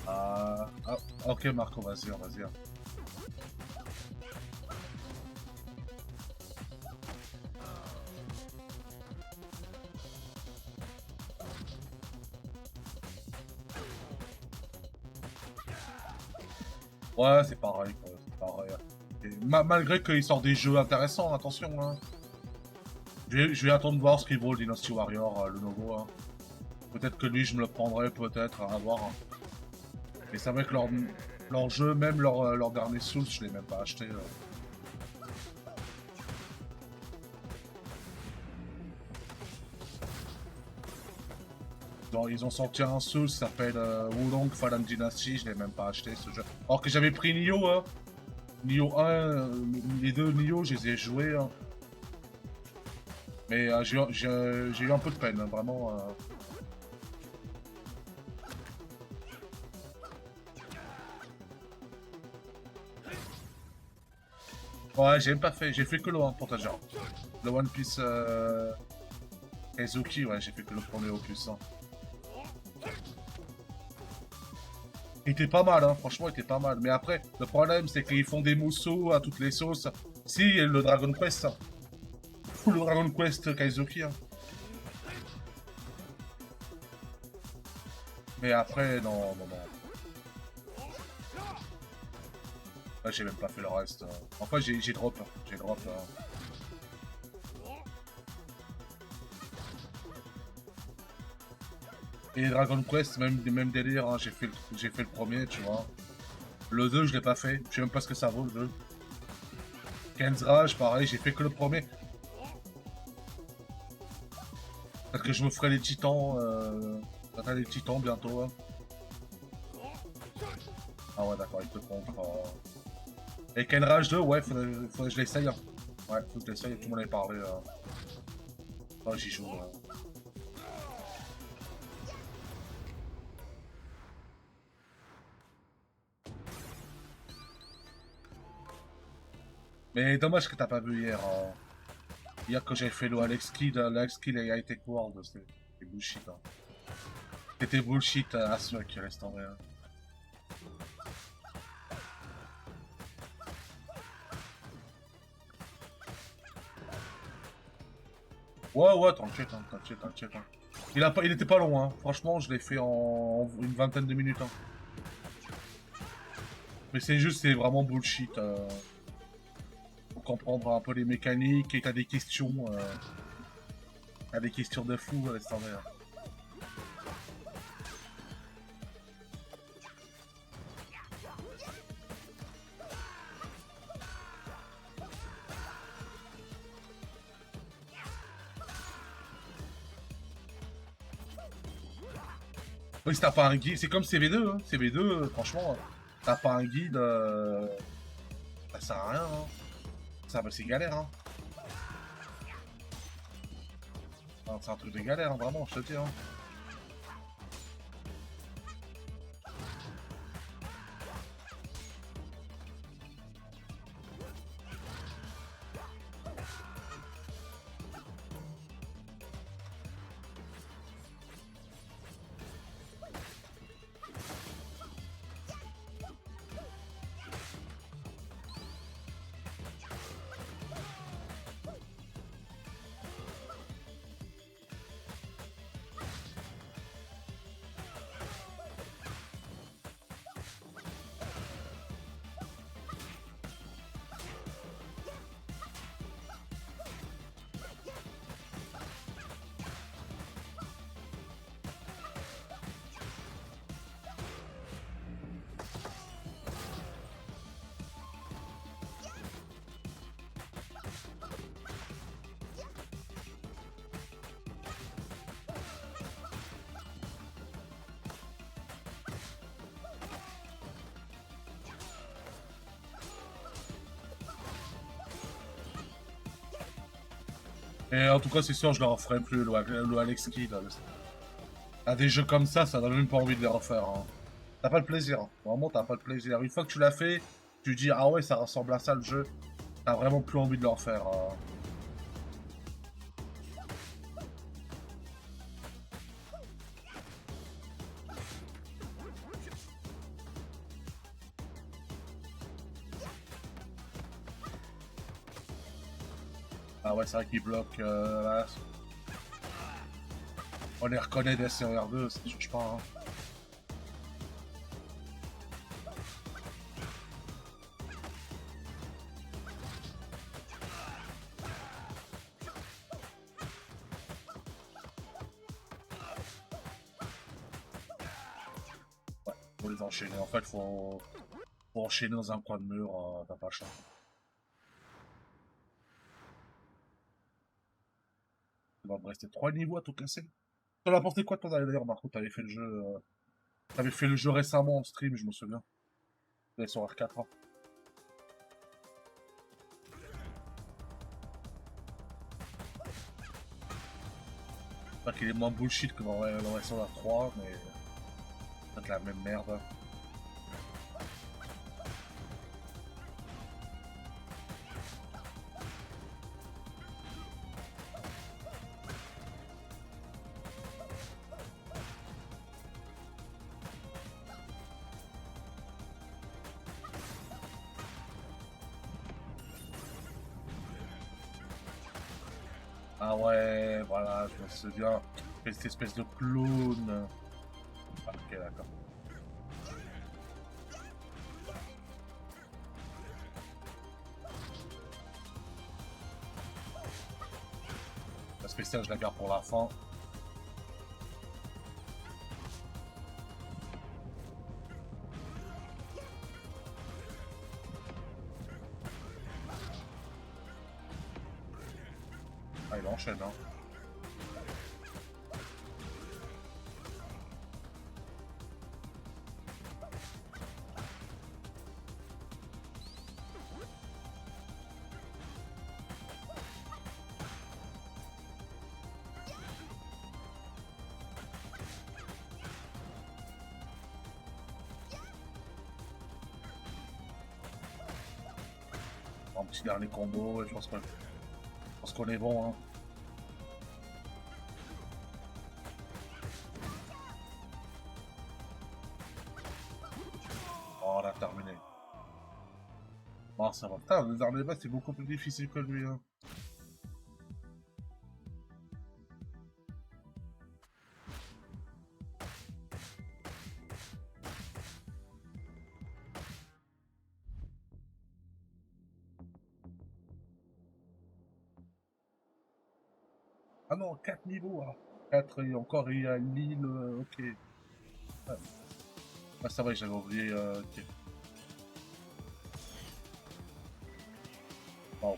quoi. Ok, Marco, vas-y, vas-y. Ouais, c'est pareil, quoi, c'est pareil. Et malgré qu'il sort des jeux intéressants, attention, hein. Je vais attendre de voir ce qu'il vaut le Dynasty Warrior, le nouveau. Hein. Peut-être que lui, je me le prendrai, peut-être, à voir. Hein. Mais c'est vrai que leur jeu, même leur dernier Souls, je l'ai même pas acheté. Ils ont sorti un Souls qui s'appelle Wulong Fallen Dynasty, je l'ai même pas acheté ce jeu. Alors que j'avais pris Nioh, hein. Nioh 1, les deux Nioh, je les ai joués. Hein. Mais j'ai eu un peu de peine, hein, vraiment. Ouais, j'ai même pas fait, j'ai fait que le 1 pour ta genre. Le One Piece Ezuki, ouais, j'ai fait que le premier opus. Hein. Il était pas mal, hein, franchement, il était pas mal. Mais après, le problème, c'est qu'ils font des mousseaux à toutes les sauces. Si, le Dragon Quest. Hein. Ou le Dragon Quest Kaizoki. Hein. Mais après, non, non, non. Là, j'ai même pas fait le reste. Enfin, j'ai drop. J'ai drop. Et Dragon Quest, même délire. Hein. J'ai fait le premier, tu vois. Le 2, je l'ai pas fait. Je sais même pas ce que ça vaut, le 2. Ken's Rage, pareil, j'ai fait que le premier. Parce que je me ferai les titans. Les titans bientôt. Hein. Ah ouais, d'accord, il te compte. Et Ken Rage 2, ouais, faudrait que je l'essaye. Hein. Ouais, faut que je l'essaye, tout le monde avait parlé. Oh, j'y joue. Mais dommage que t'as pas vu hier. Hier, quand j'avais fait le Alex Kidd et High Tech World, c'était bullshit. Hein. C'était bullshit à ce qui reste en vrai. Hein. Ouais, ouais, t'inquiète, hein, t'inquiète. Hein. Il était pas long, hein. Franchement, je l'ai fait en une vingtaine de minutes. Hein. Mais c'est juste, c'est vraiment bullshit. Pour comprendre un peu les mécaniques et t'as des questions. T'as des questions de fou, laisse tomber. Hein. Oui, si t'as pas un guide, c'est comme CV2, hein. CV2, franchement, t'as pas un guide, ça sert à rien, hein. Ça, bah, c'est galère, hein. Enfin, c'est un truc de galère, hein, vraiment, je te dis, hein. Et en tout cas, c'est sûr, je le referai plus, le Alex Kidd. Là. Ah, des jeux comme ça donne même pas envie de les refaire. Hein. T'as pas le plaisir. Hein. Vraiment, t'as pas le plaisir. Une fois que tu l'as fait, tu dis, ah ouais, ça ressemble à ça le jeu. T'as vraiment plus envie de le refaire. Ah ouais, c'est vrai qu'il bloque. Là. On les reconnaît des SR2, ça change pas. Hein. Ouais, faut les enchaîner. En fait, faut enchaîner dans un coin de mur, t'as pas le choix. Il va me rester 3 niveaux à tout casser. T'en as apporté quoi toi d'ailleurs, Marco? T'avais fait le jeu. T'avais fait le jeu récemment en stream, je me souviens. T'avais sur R4. Hein. Pas qu'il est moins bullshit que dans la 3, mais. C'est la même merde. Hein. Ah ouais, voilà, je me souviens. Cette espèce de clone. Ah, ok, d'accord. La spéciale, je la garde pour la fin. Ah, il enchaîne, hein. Un petit dernier combo, et je pense qu'on est bon. Hein. Oh, on a terminé. Bon, ça va. Putain, le dernier boss, c'est beaucoup plus difficile que lui. Hein. Ah non, 4 niveaux. Ah. 4, et encore, il y a l'île. Ok. Ouais. Ah, ça va, j'avais oublié. Ok. Wow.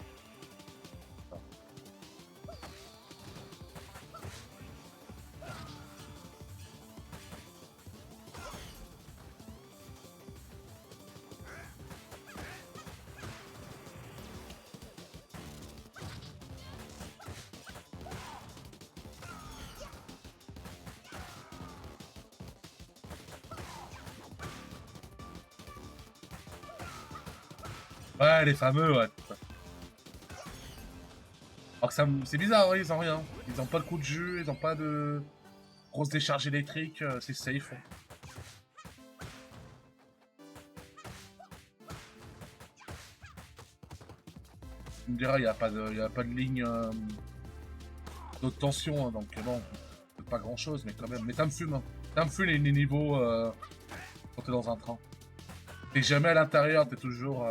Ouais, les fameux, ouais. Alors que c'est bizarre, ouais, ils ont rien. Ils ont pas de coup de jus, ils ont pas de grosse décharge électrique, c'est safe. Tu me diras, il n'y a, y a pas de ligne d'autre tension, hein, donc bon, c'est pas grand chose, mais quand même. Mais ça me fume, hein. Ça me fume les niveaux quand t'es dans un train. T'es jamais à l'intérieur, t'es toujours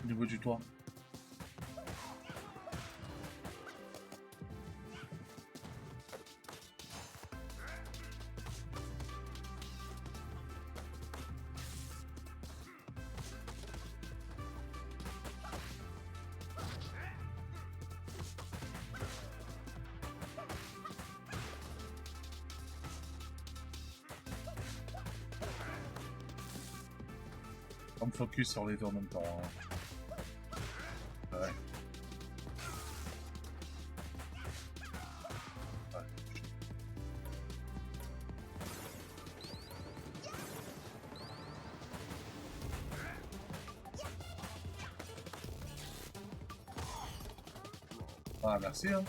au niveau du toit. On me focus sur les deux en même temps. Hein. Ouais. Ouais. Ah, merci. Hein.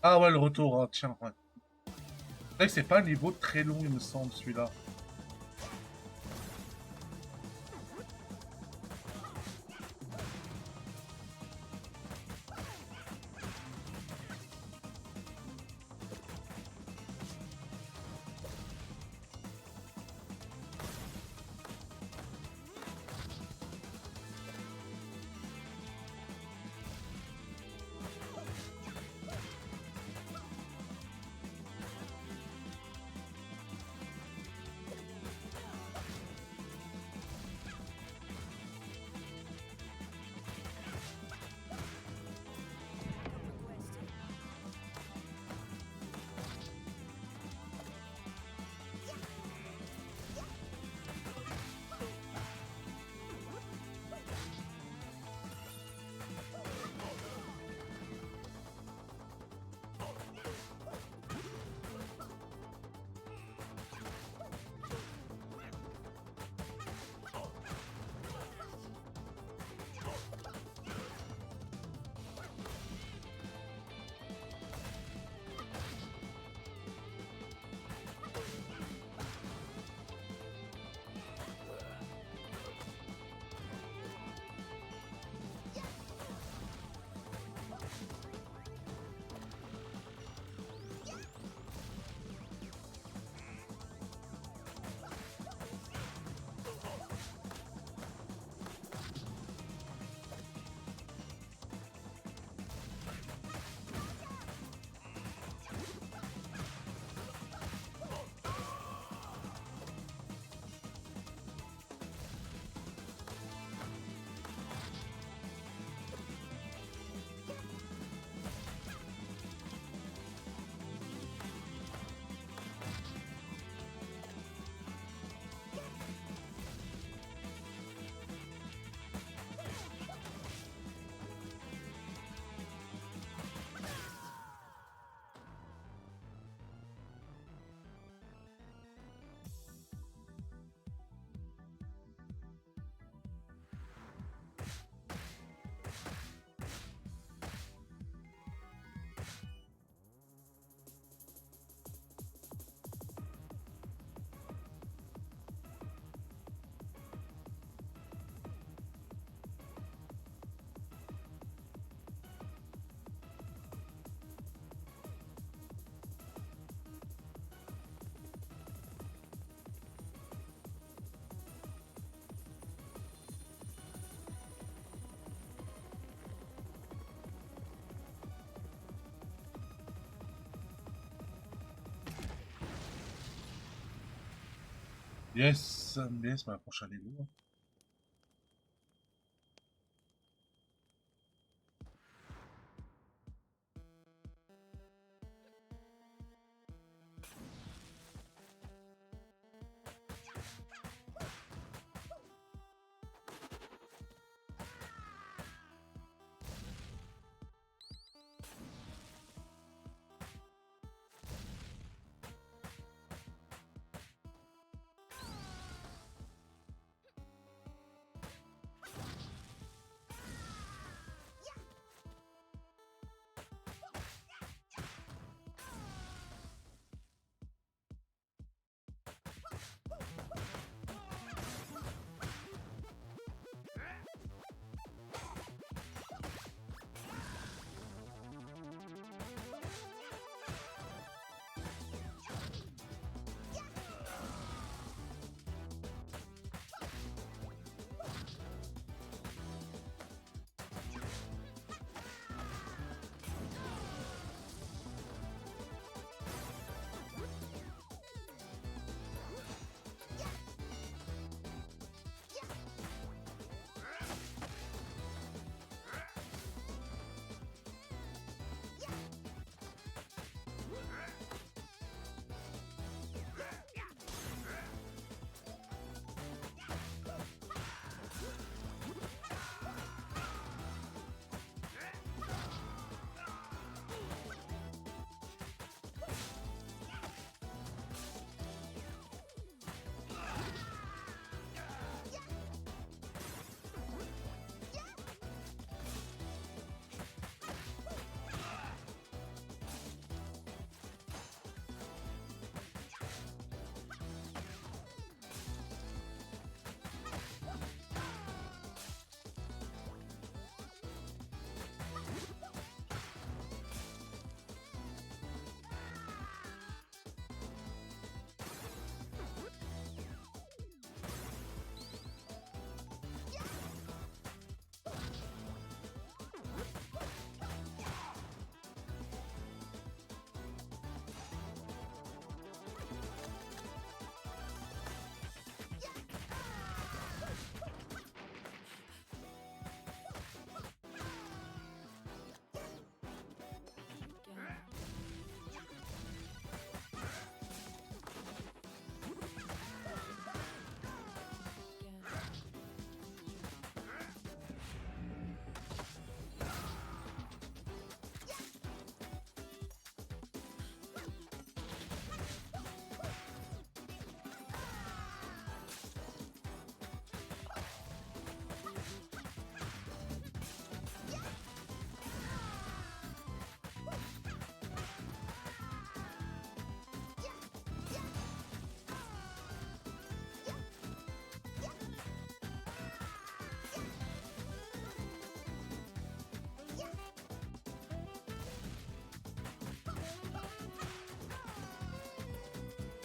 Ah ouais, le retour, hein, tiens, ouais. C'est vrai que c'est pas un niveau très long, il me semble, celui-là. Yes, yes, ma prochain niveau.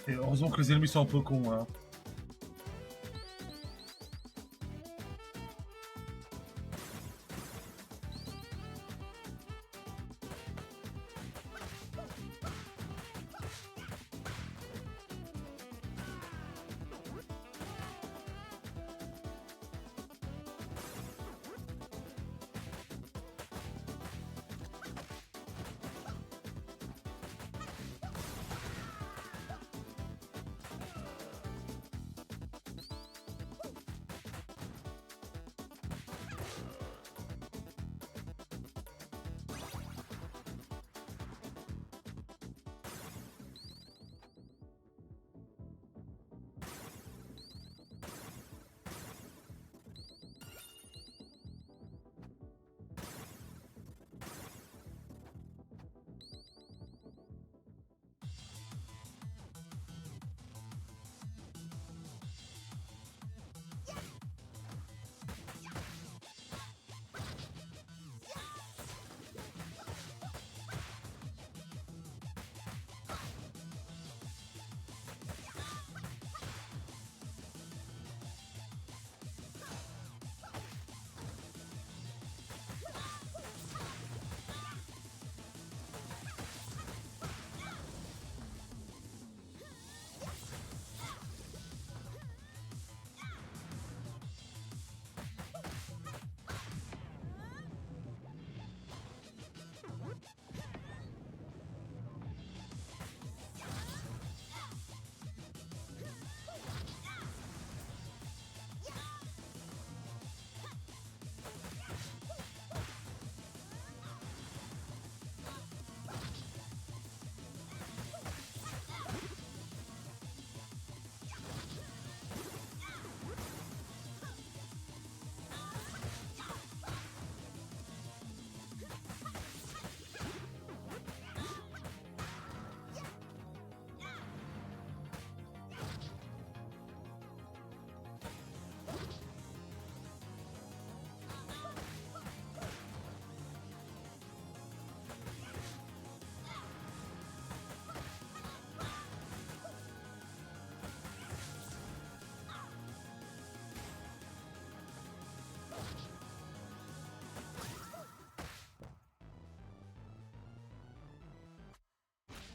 Et heureusement que les ennemis sont un peu cons, hein.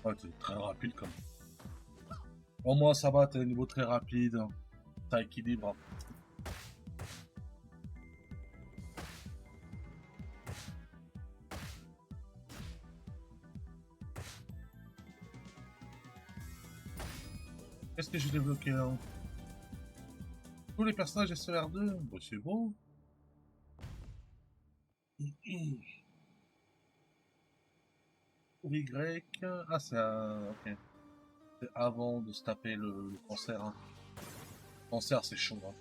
Ouais, t'es très rapide quand même. Au moins ça va, t'as un niveau très rapide. Ça équilibre. Qu'est-ce que j'ai débloqué là? Tous les personnages SR2? Bah c'est beau. Y. Ah c'est ok. C'est avant de se taper le cancer. Hein. Le cancer c'est chaud. Hein.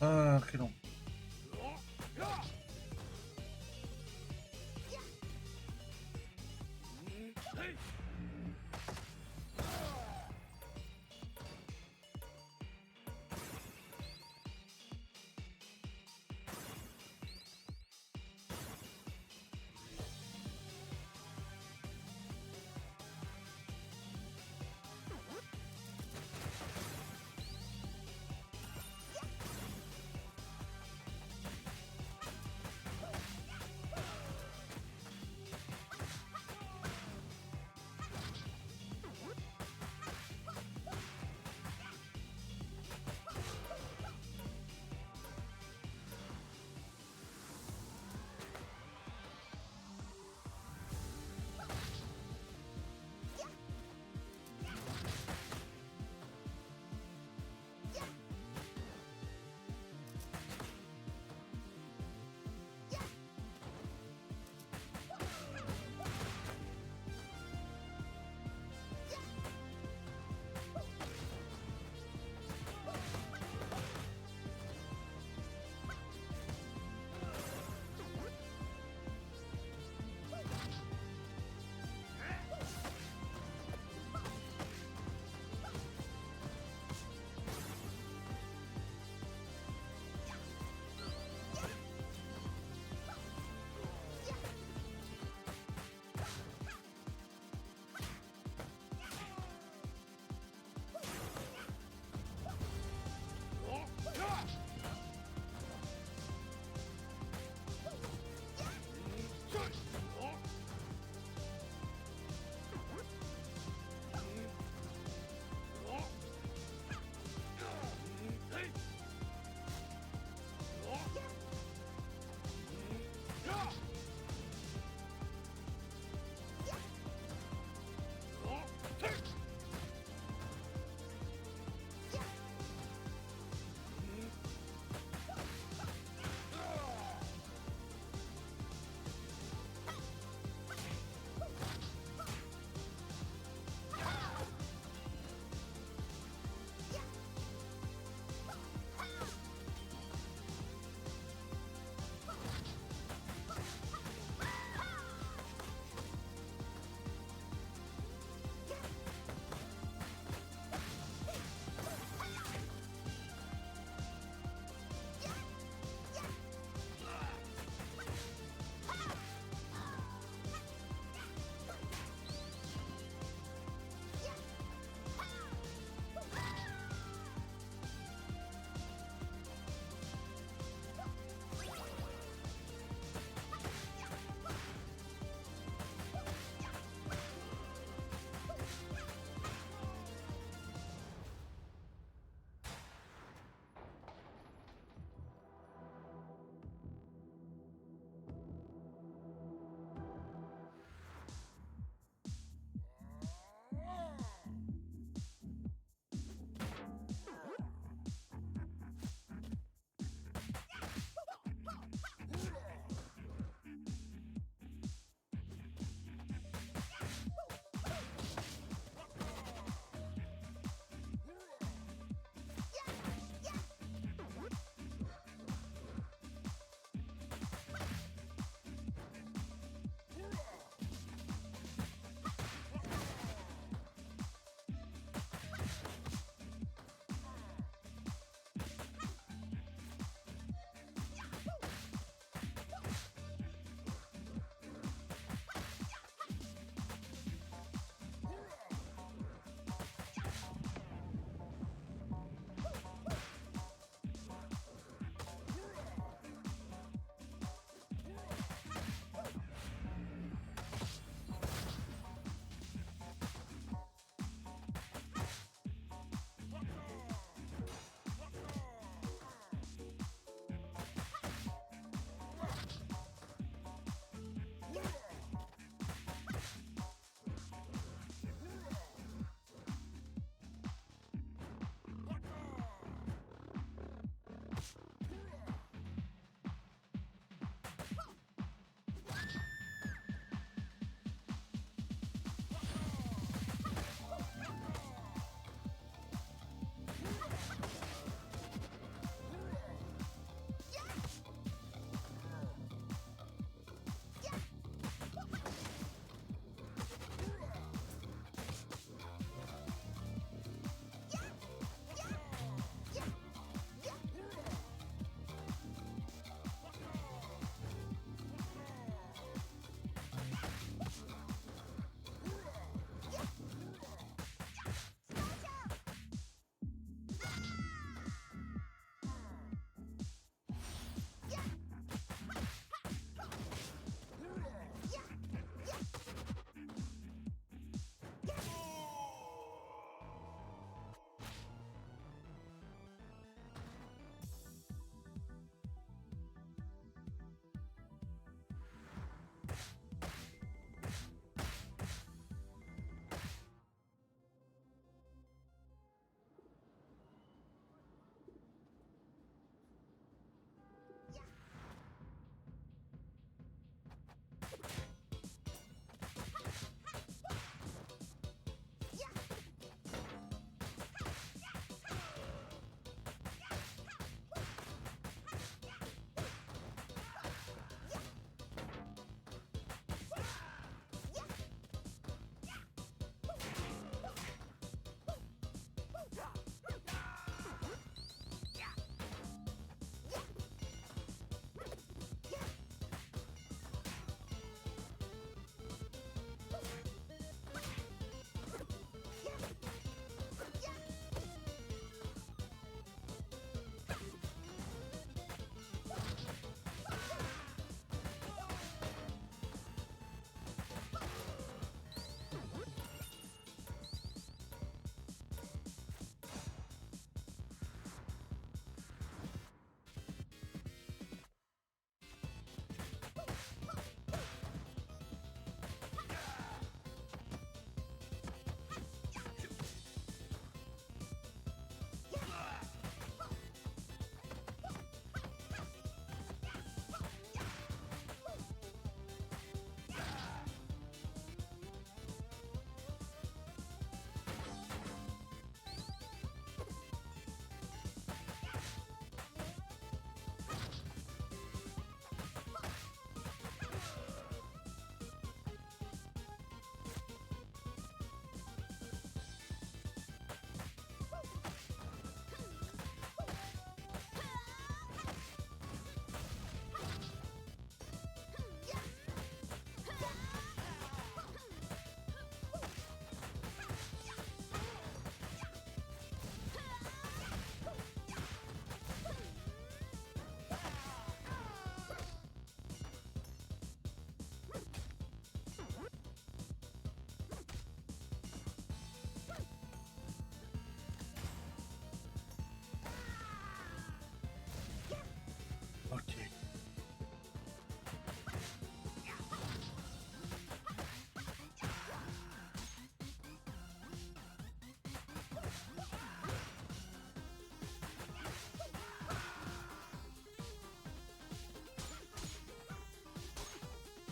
Ah, quel long.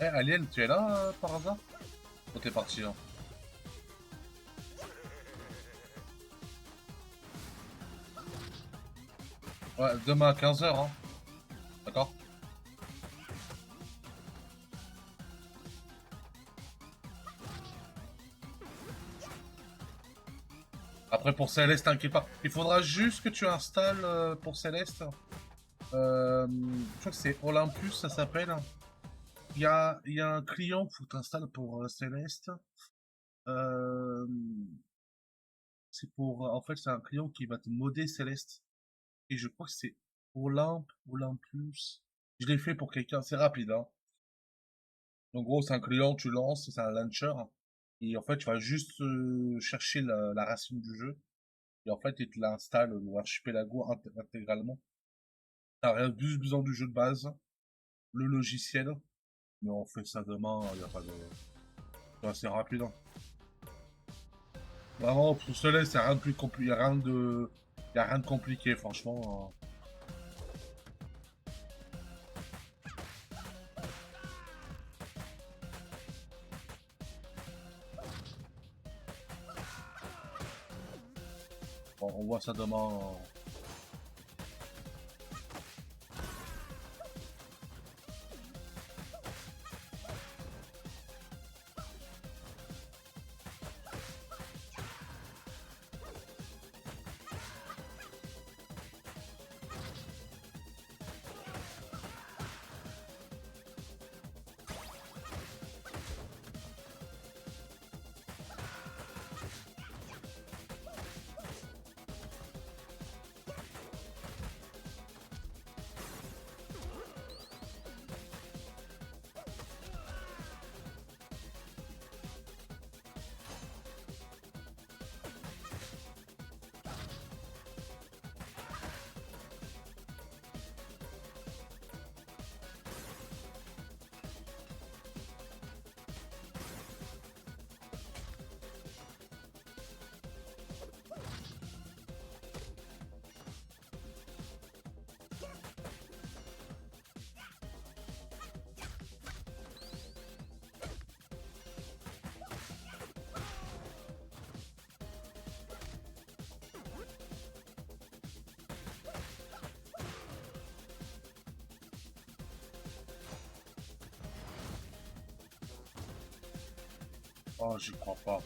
Eh, Alien, tu es là par hasard? Ou t'es parti là? Ouais, demain à 15h, hein. D'accord? Après, pour Céleste, t'inquiète pas. Il faudra juste que tu installes pour Céleste. Je crois que c'est Olympus, ça s'appelle. Il y a un client qu'il faut que tu installes pour Céleste. Euh, c'est pour. En fait, c'est un client qui va te modder Céleste. Et je crois que c'est Olympus. Je l'ai fait pour quelqu'un, c'est rapide, hein. En gros, c'est un client, tu lances, c'est un launcher. Et en fait, tu vas juste chercher la racine du jeu. Et en fait, il te l'installe, l'archipelago intégralement. T'as rien juste besoin du jeu de base, le logiciel. Mais on fait ça demain, il n'y a pas de. C'est assez rapide, hein. Vraiment, pour cela, c'est rien de plus compliqué. Y a rien de compliqué, franchement. On voit ça demain. Oh, j'y crois pas.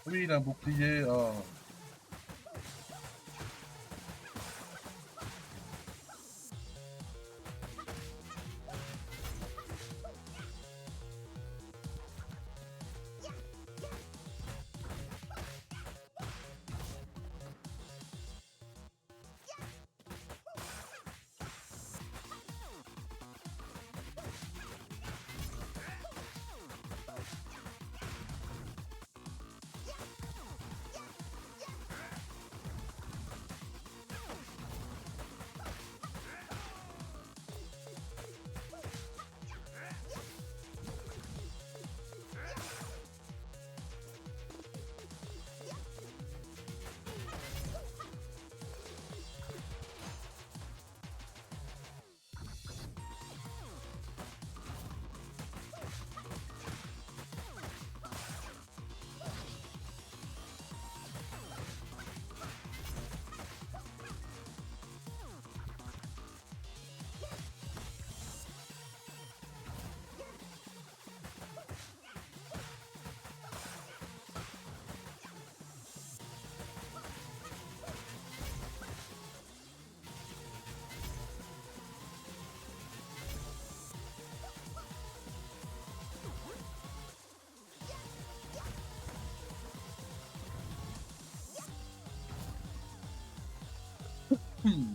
Oui, il a un bouclier. Oh. Hmm.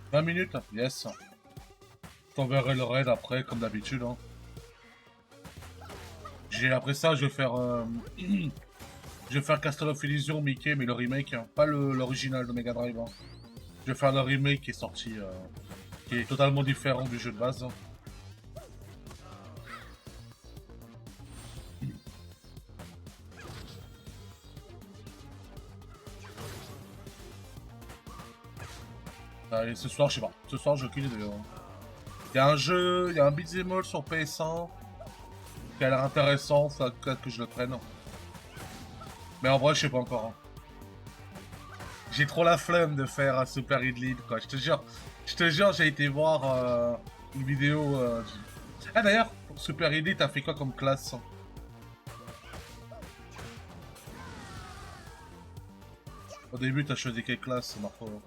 « 20 minutes, yes. Je t'enverrai le raid après, comme d'habitude. Hein. Après ça, je vais faire... je vais faire Castle of Illusion Mickey, mais le remake, hein. Pas l'original de Mega Drive. Hein. Je vais faire le remake qui est sorti, qui est totalement différent du jeu de base. Hein. Allez, ce soir, je sais pas. Ce soir, j'ai aucune idée. Hein. Il y a un jeu, il y a un beat'em all sur PS1 qui a l'air intéressant, ça peut-être que je le prenne. Mais en vrai, je sais pas encore. Hein. J'ai trop la flemme de faire un Super Lead, quoi. Je te jure, j'ai été voir une vidéo. Ah d'ailleurs, pour Super Lead, t'as fait quoi comme classe? Au début, t'as choisi quelle classe, Marco?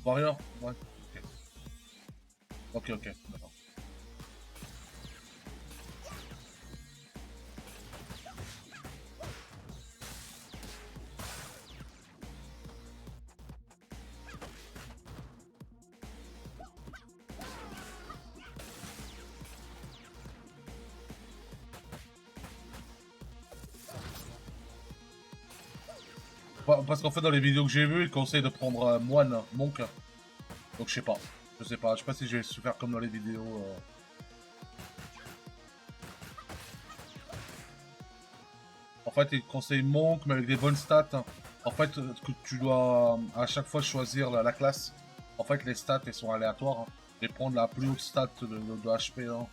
Warrior? Ouais. Ok, ok, d'accord. Parce qu'en fait, dans les vidéos que j'ai vues, ils conseillent de prendre moine, monk. Donc je sais pas. Je sais pas. Je sais pas si je vais se faire comme dans les vidéos. En fait, ils conseillent monk, mais avec des bonnes stats. En fait, que tu dois à chaque fois choisir la classe. En fait, les stats, elles sont aléatoires. Hein. Et prendre la plus haute stat de HP. Hein.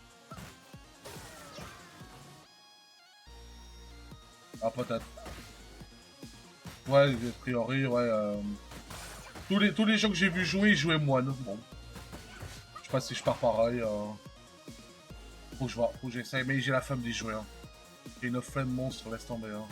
Ah, peut-être. Ouais, a priori, ouais. Tous les gens que j'ai vu jouer, ils jouaient moine. Bon. Je sais pas si je pars pareil. Faut que je vois, faut que j'essaye. Mais j'ai la flemme d'y jouer. Hein. J'ai une flemme monstre, laisse tomber. Hein.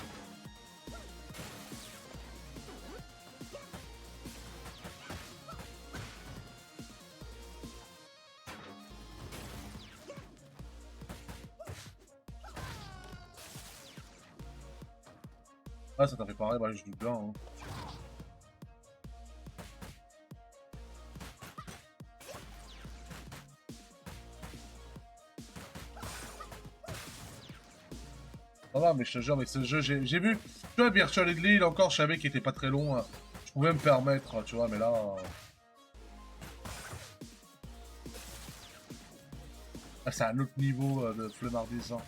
Ah, ça t'a fait pareil, bah, je doute bien. Hein. Ça va, mais je te jure, mais ce jeu, j'ai vu. Tu vois, Virtual League, encore, je savais qu'il était pas très long. Hein. Je pouvais me permettre, tu vois, mais là. Là, c'est un autre niveau de flemmardise. Hein.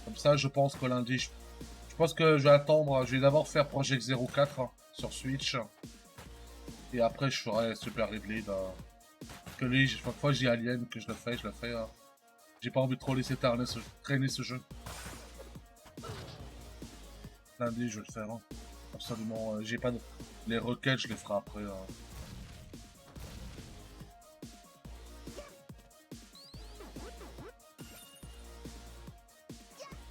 Comme ça, je pense que lundi, je pense que je vais attendre. Je vais d'abord faire Project 04 hein, sur Switch. Et après, je ferai Super Ridley. Parce que lui, chaque fois que j'ai Alien, que je le fais. Hein. J'ai pas envie de trop laisser traîner ce jeu. Lundi, je vais le faire. Hein. Absolument. J'ai pas de... Les requêtes, je les ferai après. Hein.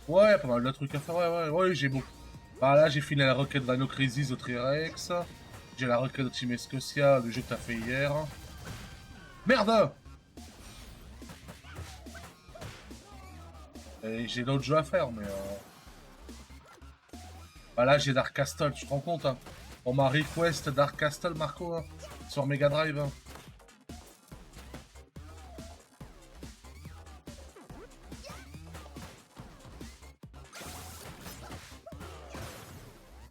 Ouais, pas mal de trucs à faire. Ouais, j'ai beaucoup. Bah là, j'ai fini la requête d'Anno Crisis de Trirex. J'ai la requête de Team Escocia, le jeu que t'as fait hier. Merde! Et j'ai d'autres jeux à faire, mais... Bah là, j'ai Dark Castle, tu te rends compte, hein. On m'a request Dark Castle, Marco, hein, sur Mega Drive. Hein.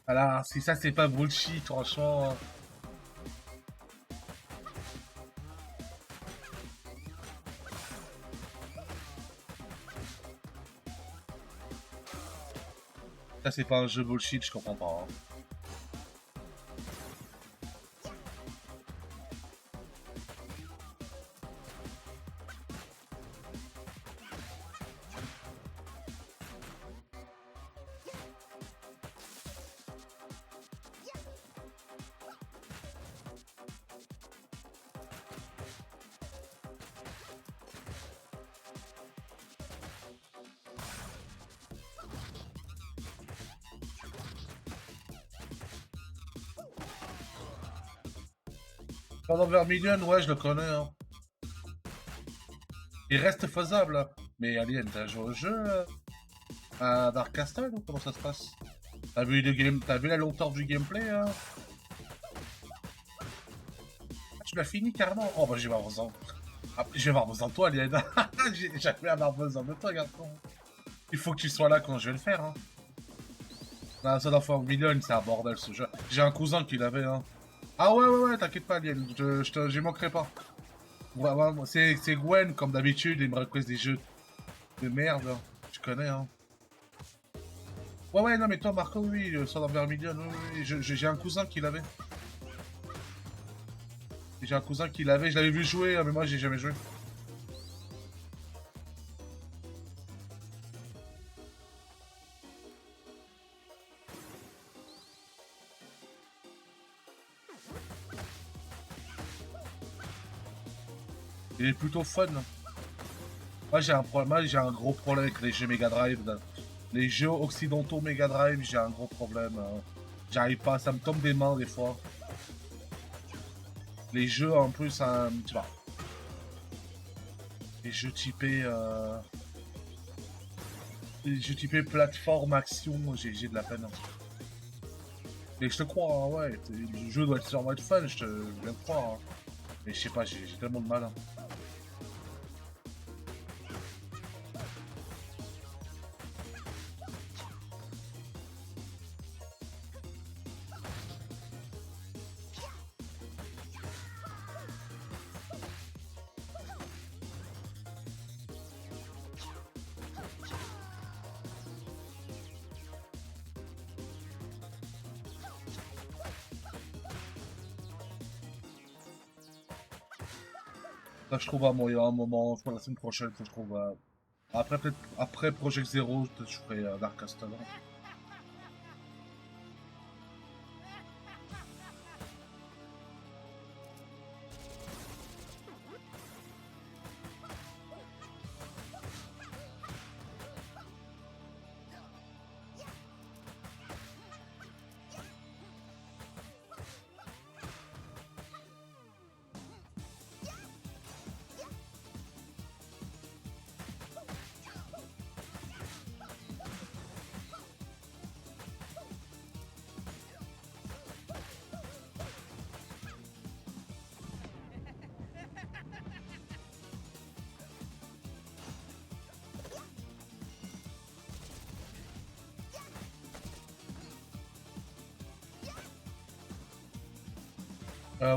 Voilà, si ça, c'est pas bullshit, franchement... Hein. Ça, c'est pas un jeu bullshit, je comprends pas. Hein. Pendant Vermilion, ouais, je le connais. Hein. Il reste faisable. Hein. Mais Alien, t'as joué au jeu à Dark Castle ou comment ça se passe? T'as vu la longueur du gameplay hein? Ah, tu l'as fini carrément? Oh bah je vais avoir besoin. Ah, je vais avoir besoin de toi, Alien. J'ai jamais avoir besoin de toi, garçon. Il faut que tu sois là quand je vais le faire. Hein. Non, ça d'enfant Vermilion, c'est un bordel ce jeu. J'ai un cousin qui l'avait. Hein. Ah ouais, t'inquiète pas, Alien. Je manquerai pas. Ouais, c'est Gwen, comme d'habitude, il me request des jeux de merde. Hein. Tu connais, hein. Ouais, non, mais toi, Marco, oui, Sword of Vermilion, oui. J'ai un cousin qui l'avait. J'ai un cousin qui l'avait, je l'avais vu jouer, hein, mais moi, j'ai jamais joué. Il est plutôt fun. Moi, j'ai un gros problème avec les jeux Mega Drive. Les jeux occidentaux Mega Drive, j'ai un gros problème. J'arrive pas, ça me tombe des mains des fois. Les jeux, en plus, tu vois, les jeux typés... Les jeux typés plateforme, action, j'ai de la peine. Mais je te crois, hein, ouais, le jeu doit sûrement être fun, je viens de croire. Hein. Mais je sais pas, j'ai tellement de mal. Hein. Là, je trouve il y a un moment, pour la semaine prochaine, que je trouve. Après, peut-être, après Project Zero, peut-être je ferai Dark Castle.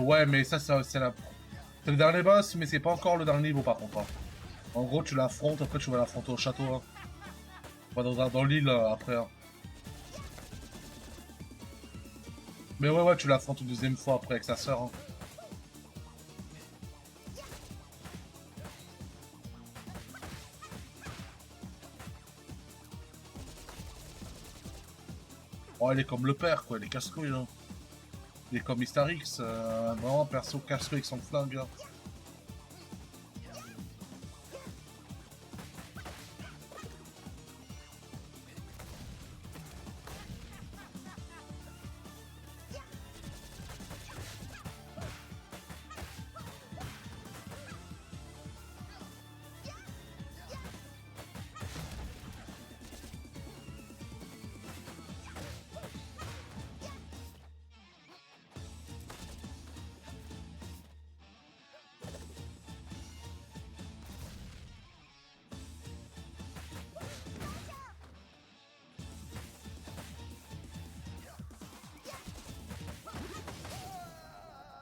Ouais, mais ça c'est c'est le dernier boss, mais c'est pas encore le dernier niveau par contre. Hein. En gros, tu l'affrontes, après tu vas l'affronter au château. Hein. Pas dans l'île après. Hein. Mais ouais, tu l'affrontes une deuxième fois après avec sa sœur. Hein. Oh, il est comme le père, quoi, il est casse-couille, là. Il est comme X, vraiment perso casse-couille avec son flingue, là.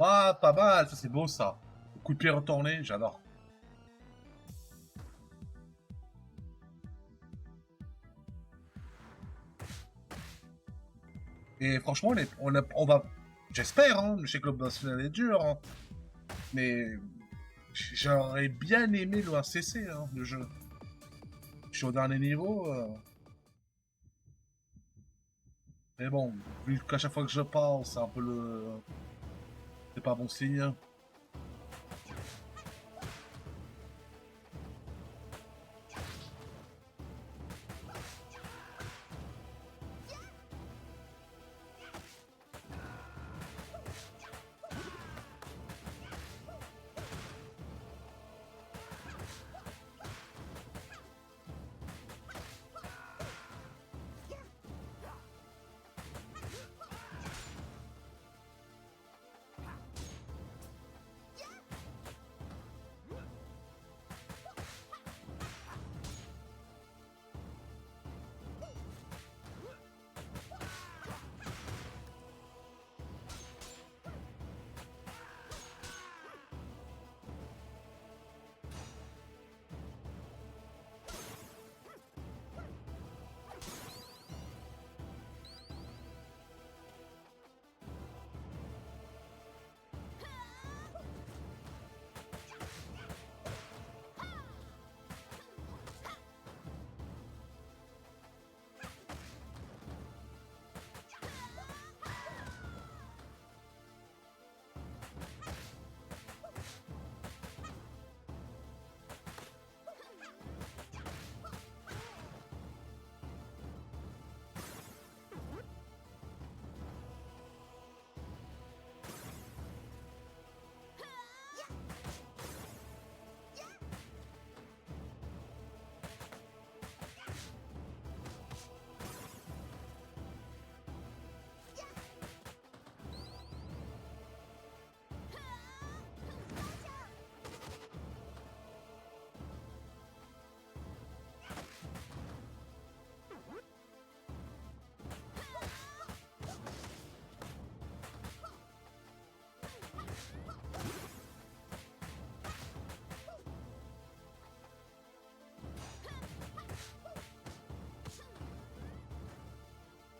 Ah, pas mal, ça c'est beau ça. Le coup de pied retourné, j'adore. Et franchement, on va. J'espère, hein. Je sais que le boss final est dur, hein. Mais j'aurais bien aimé le CC, hein, le jeu. Je suis au dernier niveau. Mais bon, vu qu'à chaque fois que je parle, c'est un peu le. C'est pas bon signe.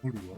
Cool, ouais.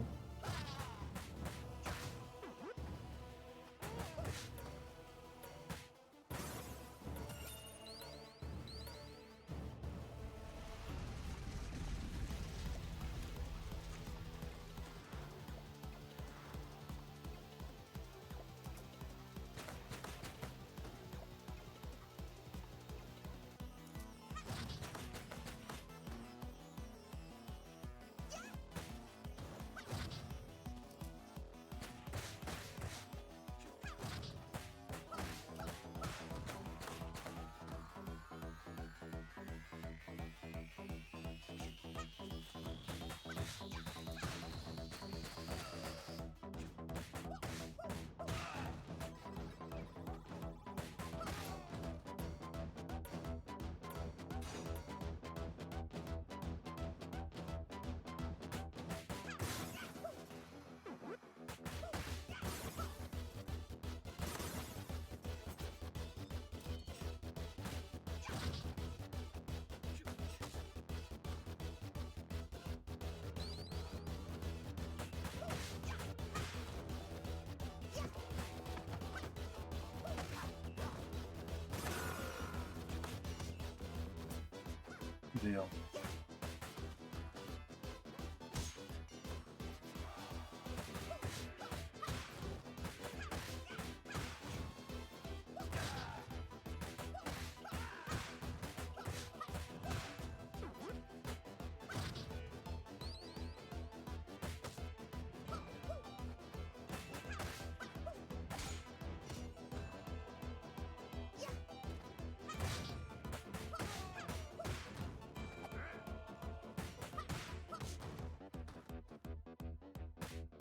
D'ailleurs.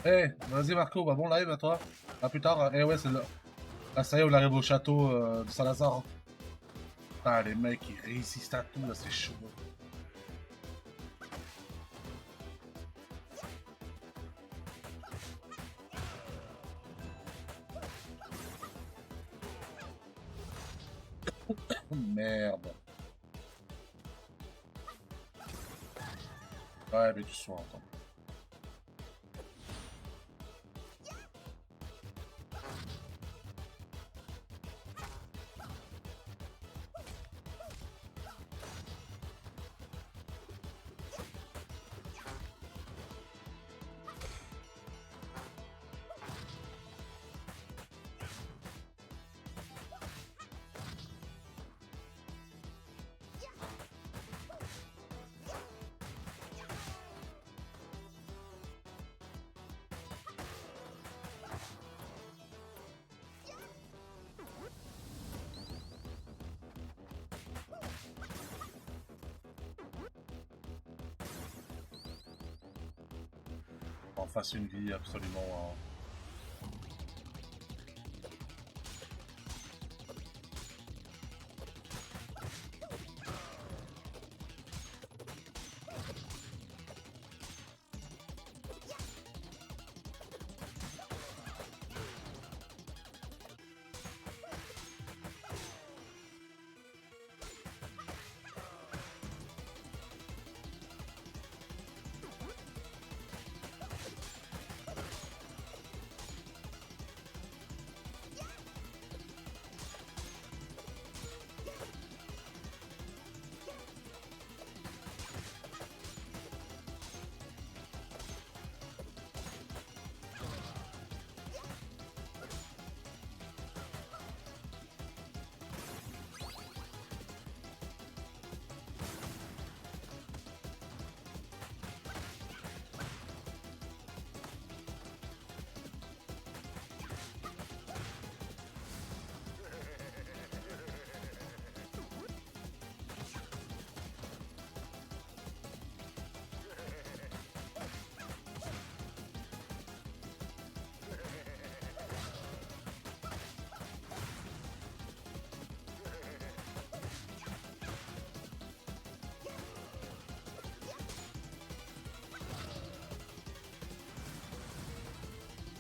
Eh, vas-y Marco, bah bon live à toi. À plus tard. Eh ouais, c'est le... Ah ça y est, on arrive au château de Salazar. Ah les mecs, ils résistent à tout là, c'est chaud. Oh, merde. Ouais, mais tu sois, attends. En face une vie absolument...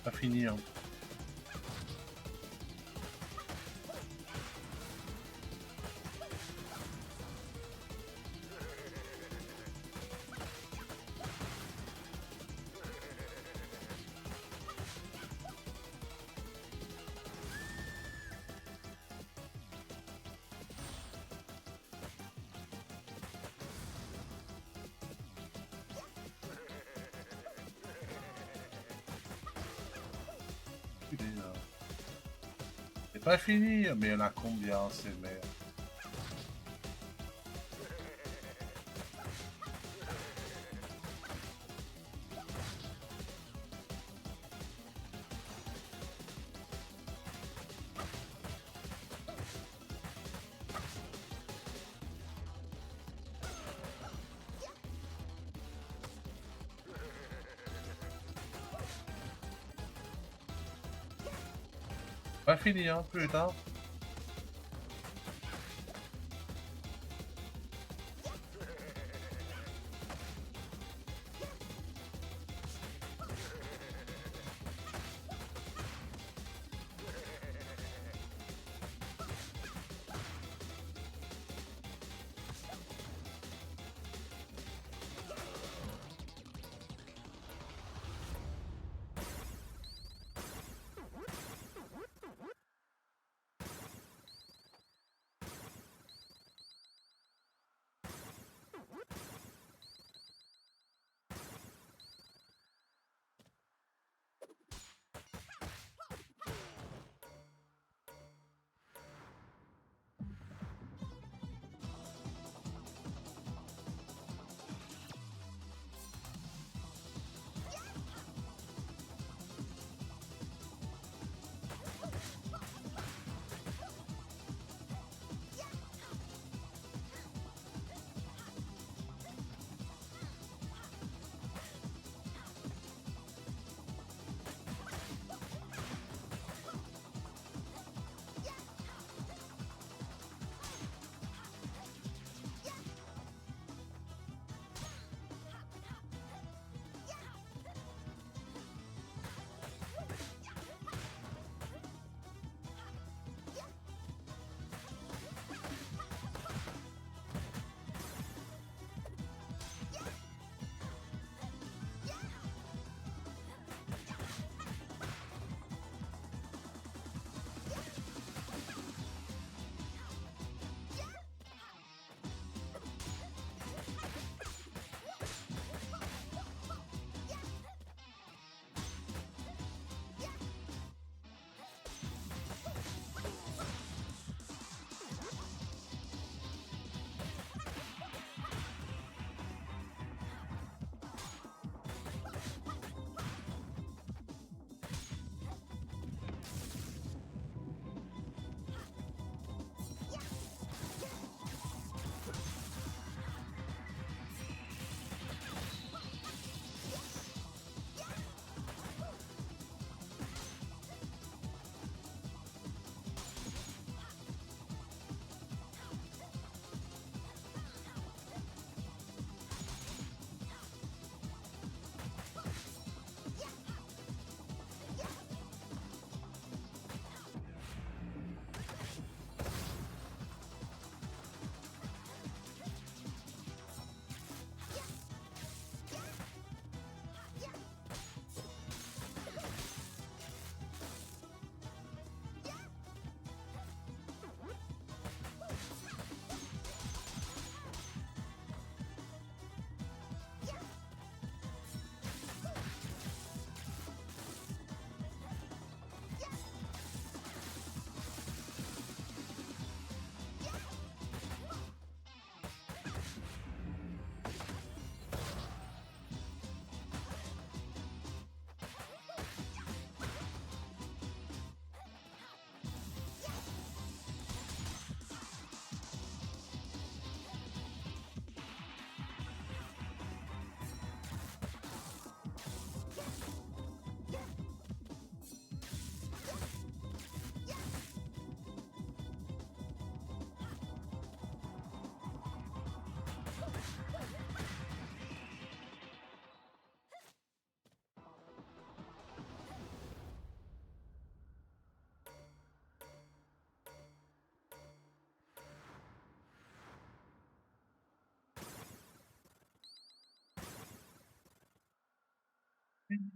Pas fini, hein. C'est pas fini, mais il y en a combien, ces merdes? Pas fini, hein, putain.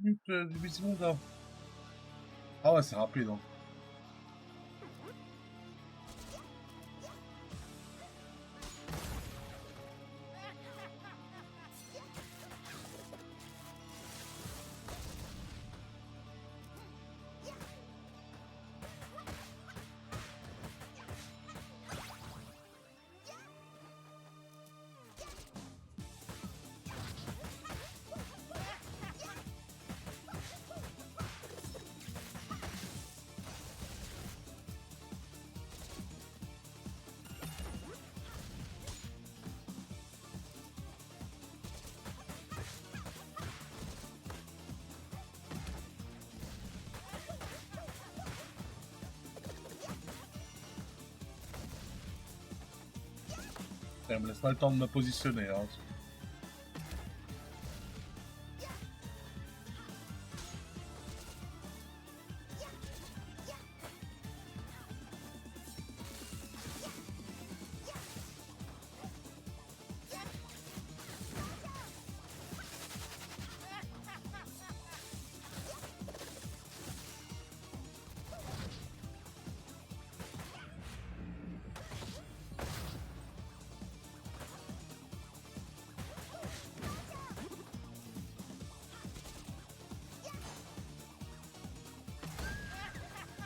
minutes du Visimonde. Hein. Ah ouais, c'est rapide. Hein. Ça me laisse pas le temps de me positionner. Hein.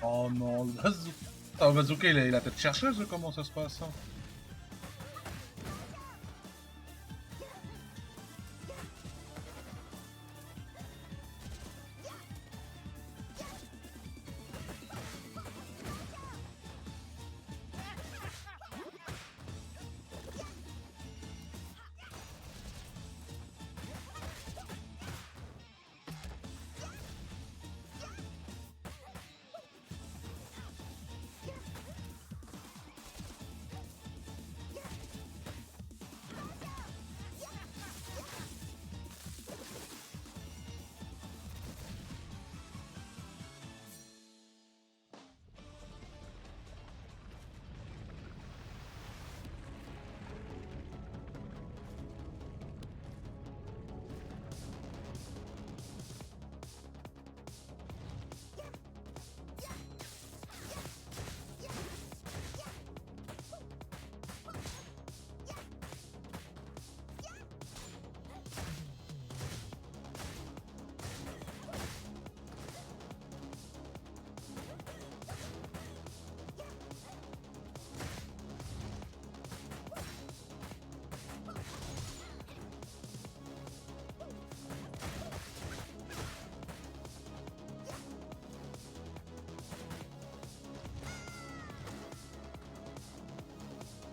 Oh non, le bazooka. Ah, le bazooka, il a la tête chercheuse, comment ça se passe hein.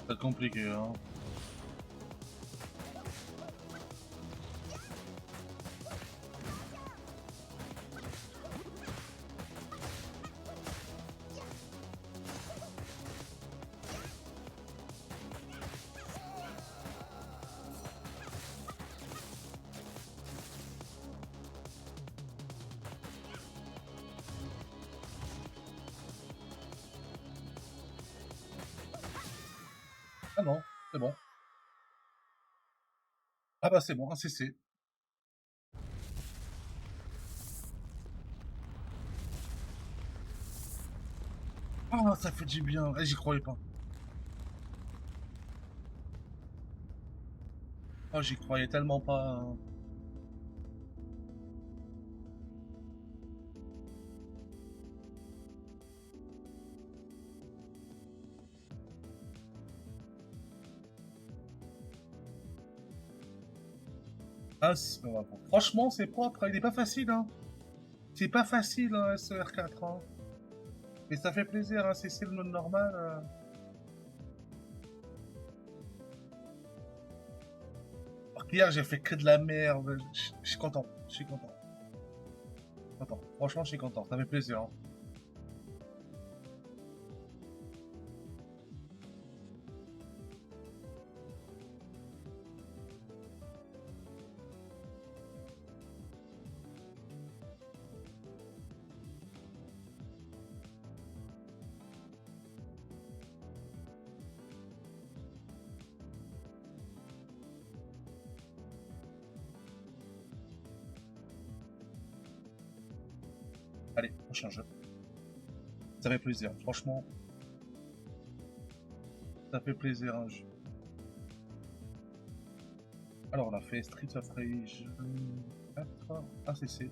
C'est compliqué hein. Ah non, c'est bon. Ah bah c'est bon, un CC. Ah, ça fait du bien. Eh, j'y croyais pas. Oh, j'y croyais tellement pas. Hein. Ah, franchement, c'est propre. Il est pas facile, hein. C'est pas facile, hein, SER4. Hein. Mais ça fait plaisir, hein. C'est le mode normal. Alors qu'hier, j'ai fait que de la merde. Je suis content. Je suis content. Content. Franchement, je suis content. Ça fait plaisir. Hein. Allez, prochain jeu. Ça fait plaisir, franchement. Ça fait plaisir un jeu. Alors on a fait Streets of Rage 4, ACC.